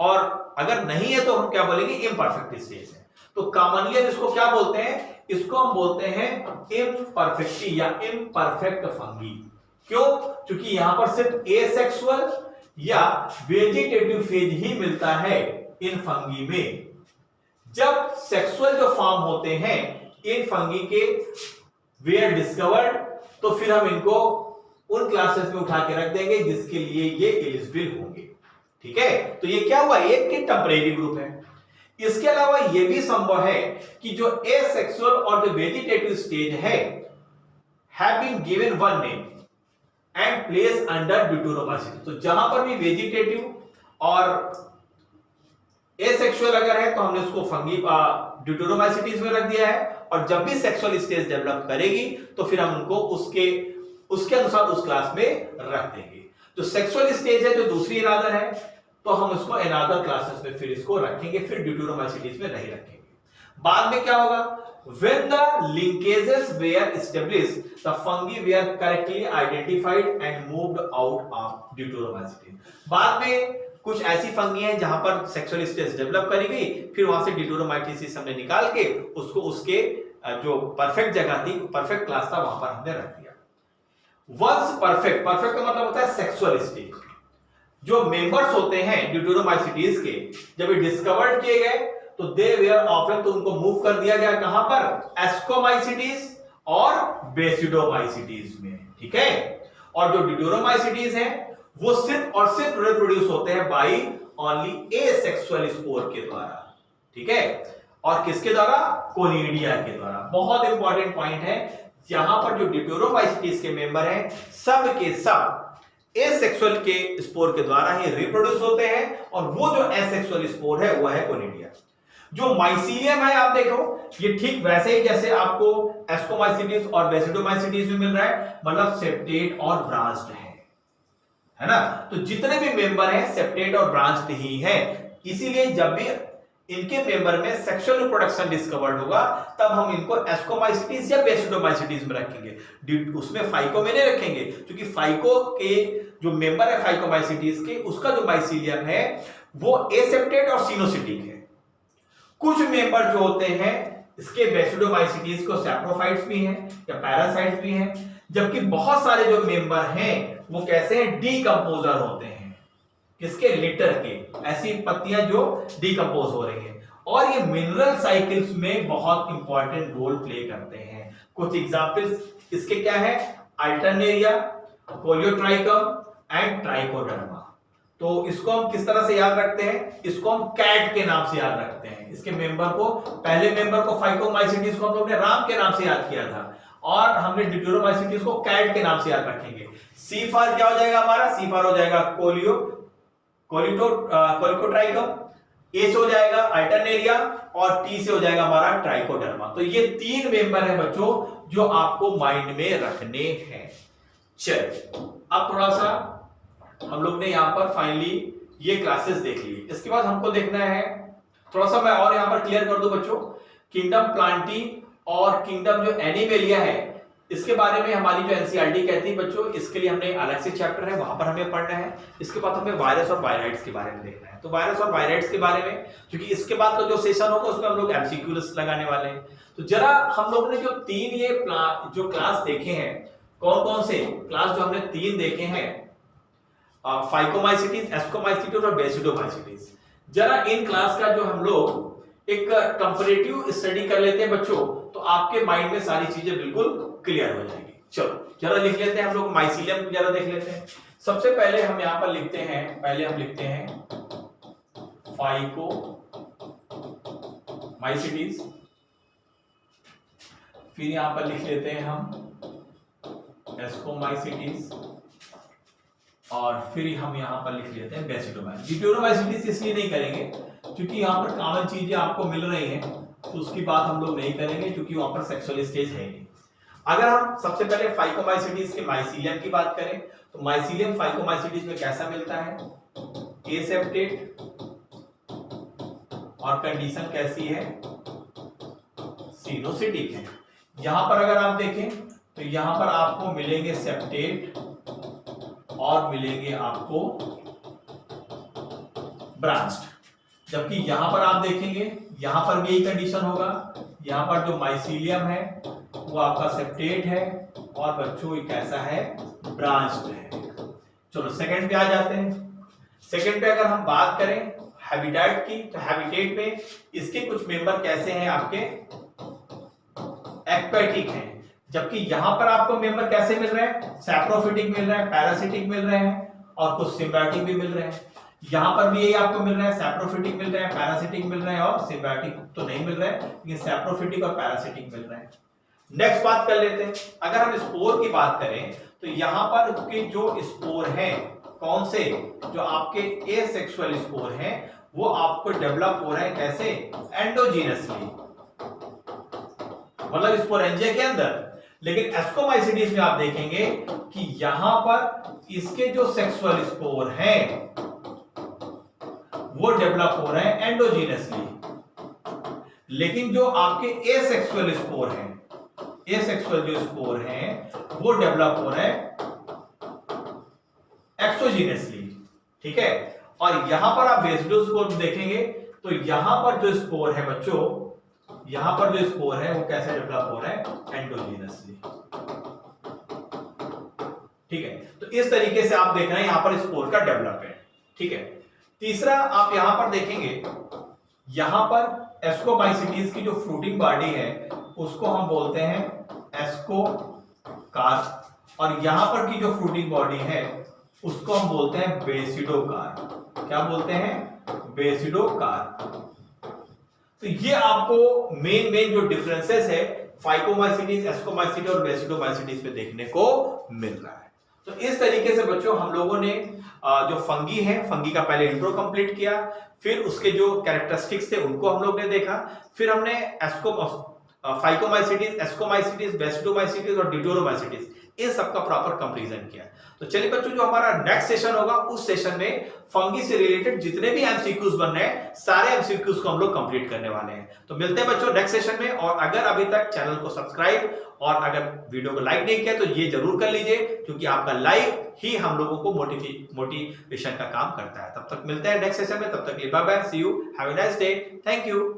और अगर नहीं है तो हम क्या बोलेंगे? इम्परफेक्ट स्टेज है। तो कॉमनली इसको क्या बोलते हैं? इसको हम बोलते हैं इम्परफेक्टी या इम्परफेक्ट फंगी। क्यों? क्योंकि यहां पर सिर्फ एसेक्सुअल या वेजिटेटिव फेज ही मिलता है इन फंगी में। जब सेक्सुअल जो फॉर्म होते हैं इन फंगी के वेयर डिस्कवर्ड, तो फिर हम इनको उन क्लासेस में उठा के रख देंगे जिसके लिए ये एलिजिबल होंगे। ठीक है, तो ये क्या हुआ? एक टेम्परेरी ग्रुप है। इसके अलावा यह भी संभव है कि जो एसेक्सुअल और जो वेजिटेटिव स्टेज है have been given one name and place under deuteromycetes. तो जहां पर भी वेजिटेटिव और एसेक्सुअल अगर है तो हमने उसको फंगी ड्यूटेरोमाइसीटीज में रख दिया है, और जब भी सेक्सुअल स्टेज डेवलप करेगी तो फिर हम उनको उसके उसके अनुसार उस क्लास में रख देंगे। जो सेक्सुअल स्टेज है, जो दूसरी एनादर है, तो हम उसको एनादर क्लासेस में फिर इसको रखेंगे, फिर ड्यूटेरोमाइसीटीज में नहीं रखेंगे। बाद में क्या होगा, when the linkages were established, the fungi were correctly identified and moved out of deuteromycetes। बाद में कुछ ऐसी फंगी हैं जहां पर सेक्सुअल स्टेज डेवलप करी गई, फिर वहां से ड्यूटेरोमाइसीटीज हमने निकाल के उसको उसके जो परफेक्ट जगह थी, परफेक्ट क्लास था, वहां पर हमने रख दिया। वंस परफेक्ट, परफेक्ट का मतलब होता है सेक्सुअल स्टेज। जो मेंबर्स होते हैं ड्यूटेरोमाइसीटीज के, जब ये डिस्कवर्ड किए गए तो दे वेयर ऑफन, तो उनको मूव कर दिया गया कहां पर, एस्कोमाइसीटीज और बेसिडोमाइसीटीज में, ठीक है। और जो ड्यूटेरोमाइसीटीज हैं वो सिर्फ और सिर्फ रिप्रोड्यूस होते हैं बाय ओनली एसेक्सुअल स्पोर के द्वारा, ठीक है। और किसके द्वारा, कोनिडिया के द्वारा। बहुत इंपॉर्टेंट पॉइंट है, यहां पर जो ड्यूटेरोमाइसीटीज के मेंबर हैं सब के सब एसेक्सुअल के स्पोर के द्वारा ही रिप्रोड्यूस होते हैं, और वो जो एसेक्सुअल स्पोर है वो है कोनिडिया। जो माइसीलियम है आप देखो, ये ठीक वैसे ही जैसे आपको एस्कोमाइसीटीज और बेसिडोमाइसीटीज में मिल रहा है, मतलब सेप्टेट और ब्रांच्ड है ना। तो जितने भी मेंबर हैं सेप्टेट और ब्रांच्ड ही हैं, इसीलिए जब भी इनके मेंबर में सेक्सुअल रिप्रोडक्शन डिस्कवर्ड होगा तब हम इनको एस्कोमाइसीटीज या बेसिडोमाइसीटीज में रखेंगे, उसमें फाइको में नहीं रखेंगे, क्योंकि फाइको के जो मेंबर है फाइकोमाइसीटीज के, उसका जो माइसीलियम है वो एसेप्टेट और सिनोसिटिक है। कुछ मेंबर जो होते हैं इसके बेसिडोमाइसीटीज को सैप्रोफाइट्स भी हैं या पैरासाइट्स भी हैं, जबकि बहुत सारे जो मेंबर हैं वो कैसे हैं, डीकंपोजर होते हैं। किसके, लिटर के, ऐसी पत्तियां जो डीकंपोज हो रही हैं, और ये मिनरल साइकिल्स में बहुत इंपॉर्टेंट रोल प्ले करते हैं। कुछ एग्जांपल्स इसके क्या है, अल्टरनेरिया, कोलियोट्राइकम एंड ट्राइकोडर्मा। तो इसको हम किस तरह से याद रखते हैं, इसको हम कैट के नाम से याद रखते हैं। इसके मेंबर को, पहले मेंबर को फाइकोमाइसीटीज को हम लोग ने राम के नाम से याद किया था, और हमने ड्यूटेरोमाइसीटीज को कैट के नाम से याद रखेंगे। सी फॉर क्या हो जाएगा हमारा, सी फॉर हो जाएगा कोलिकोट्राइकम, ए से हो जाएगा अल्टरनेरिया, और टी से हो जाएगा हमारा ट्राइकोडर्मा। तो ये तीन मेंबर है बच्चों जो आपको माइंड में रखने हैं। चलिए अब थोड़ा सा हम लोग ने यहां पर फाइनली ये क्लासेस देख ली। इसके बाद हमको देखना है, थोड़ा सा मैं और यहां पर क्लियर कर दूं बच्चों, किंगडम प्लांटी और किंगडम जो एनिमेलिया है, इसके बारे में हमारी जो एनसीईआरटी कहती है बच्चों, इसके लिए हमने अलग से चैप्टर है, वहां पर हमें पढ़ना है। इसके बाद हमें वायरस और वायराइड्स के बारे में देखना है। तो वायरस और वायराइड्स के बारे में, क्योंकि इसके बाद का जो सेशन होगा उसमें हम लोग एमसीक्यूज लगाने वाले हैं। तो जरा हम लोग ने जो तीन ये जो क्लास देखे हैं, कौन कौन से क्लास जो हमने तीन देखे हैं, फाइकोमाइसीटीज, एस्कोमाइसीटीज और बेसिडोमाइसीटीज, जरा इन क्लास का जो हम लोग एक कंपैरेटिव स्टडी कर लेते हैं बच्चों, तो आपके माइंड में सारी चीजें बिल्कुल क्लियर हो जाएगी। चलो जरा लिख लेते हैं हम लोग, माइसीलियम जरा देख लेते हैं। सबसे पहले हम यहां पर लिखते हैं, पहले हम लिखते हैं फाइकोमाइसीटीज, फिर यहां पर लिख लेते हैं हम एस्कोमाइसीटीज, और फिर हम यहां पर लिख लेते हैं बेसिडोमाइसीटीज। ड्यूटेरोमाइसीटीज इसलिए नहीं करेंगे क्योंकि यहां पर कॉमन चीजें आपको मिल रही हैं, तो उसकी बात हम लोग नहीं करेंगे क्योंकि वहां पर सेक्सुअल स्टेज है नहीं। अगर हम सबसे पहले फाइकोमाइसीटीज के माइसीलियम की बात करें, तो माइसीलियम फाइकोमाइसीटीज में कैसा मिलता है, एसेप्टेट, और कंडीशन कैसी है, सिनोसिटिक है। यहां पर अगर आप देखें तो यहां पर आपको मिलेंगे सेप्टेट और मिलेंगे आपको ब्रांच्ड, जबकि यहां पर आप देखेंगे यहां पर भी यही कंडीशन होगा। यहां पर जो माइसीलियम है वो आपका सेप्टेट है, और बच्चों ये कैसा है, ब्रांच्ड है। चलो सेकंड पे आ जाते हैं। सेकंड पे अगर हम बात करें हैबिटेट की, तो हैबिटेट में इसके कुछ मेंबर कैसे हैं, आपके एक्वेटिक हैं, जबकि यहां पर आपको मेंबर कैसे मिल रहे हैं, सैप्रोफिटिक मिल रहे हैं, पैरासिटिक मिल रहे हैं, और कुछ सिम्बायोटिक भी मिल रहे हैं। यहां पर भी यही आपको मिल रहा है, सैप्रोफिटिक मिल रहे हैं, पैरासिटिक मिल रहे हैं, और सिम्बायोटिक तो नहीं मिल रहे हैं, लेकिन सैप्रोफिटिक और पैरासिटिक मिल रहे हैं। नेक्स्ट बात कर लेते हैं, अगर हम स्पोर की बात करें तो यहां पर के जो स्पोर हैं, कौन से, जो आपके एसेक्सुअल स्पोर हैं, वो आपको डेवलप हो रहे हैं कैसे, एंडोजीनसली, मतलब स्पोरेंजिया के अंदर, लेकिन एस्कोमाइसिटीज में आप देखेंगे कि यहां पर इसके जो सेक्सुअल स्पोर हैं वो डेवलप हो रहे हैं एंडोजीनसली, लेकिन जो आपके एसेक्सुअल स्पोर हैं, एसेक्सुअल जो स्पोर हैं वो डेवलप हो रहे हैं एक्सोजीनसली। ठीक है, और यहां पर आप बेसिडो स्पोर देखेंगे तो यहां पर जो स्पोर है बच्चों, यहां पर जो स्पोर है वो कैसे डेवलप हो रहे हैं एंडोजीनसली। ठीक है, तो इस तरीके से आप देख रहे हैं यहां पर स्पोर का डेवलपमेंट। ठीक है, तीसरा आप यहां पर देखेंगे, यहां पर एस्कोमाइसिटीज की जो फ्रूटिंग बॉडी है उसको हम बोलते हैं एस्कोकार्प, और यहां पर की जो फ्रूटिंग बॉडी है उसको हम बोलते हैं बेसिडोकार्प। क्या बोलते हैं? बेसिडोकार्प। तो ये आपको मेन जो डिफरेंसेस है फाइकोमाइसिटीज, एस्कोमाइसिटीज और बेसिडोमाइसिटीज पे देखने को मिल रहा है। तो इस तरीके से बच्चों हम लोगों ने जो फंगी है, फंगी का पहले इंट्रो कंप्लीट किया, फिर उसके जो कैरेक्टरिस्टिक्स थे उनको हम लोग ने देखा, फिर हमने फाइकोमाइसिटीज, एस्कोमाइसिटीज, बेसिडोमाइसिटीज और ड्यूटेरोमाइसिटीज इन सबका प्रॉपर कंपैरिजन किया। तो चलिए बच्चों, जो हमारा नेक्स्ट सेशन होगा उस सेशन में फंगी से रिलेटेड जितने भी एमसीक्यूज बन रहे हैं सारे एमसीक्यूज को हम लोग कंप्लीट करने वाले हैं। तो मिलते हैं बच्चों नेक्स्ट सेशन में, और अगर अभी तक चैनल को सब्सक्राइब और अगर वीडियो को लाइक नहीं किया तो ये जरूर कर लीजिए, क्योंकि आपका लाइक ही हम लोगों को मोटिवेशन का काम करता है। तब तक मिलते हैं नेक्स्ट सेशन में, तब तक के लिए bye bye, see you, have a nice day, thank you.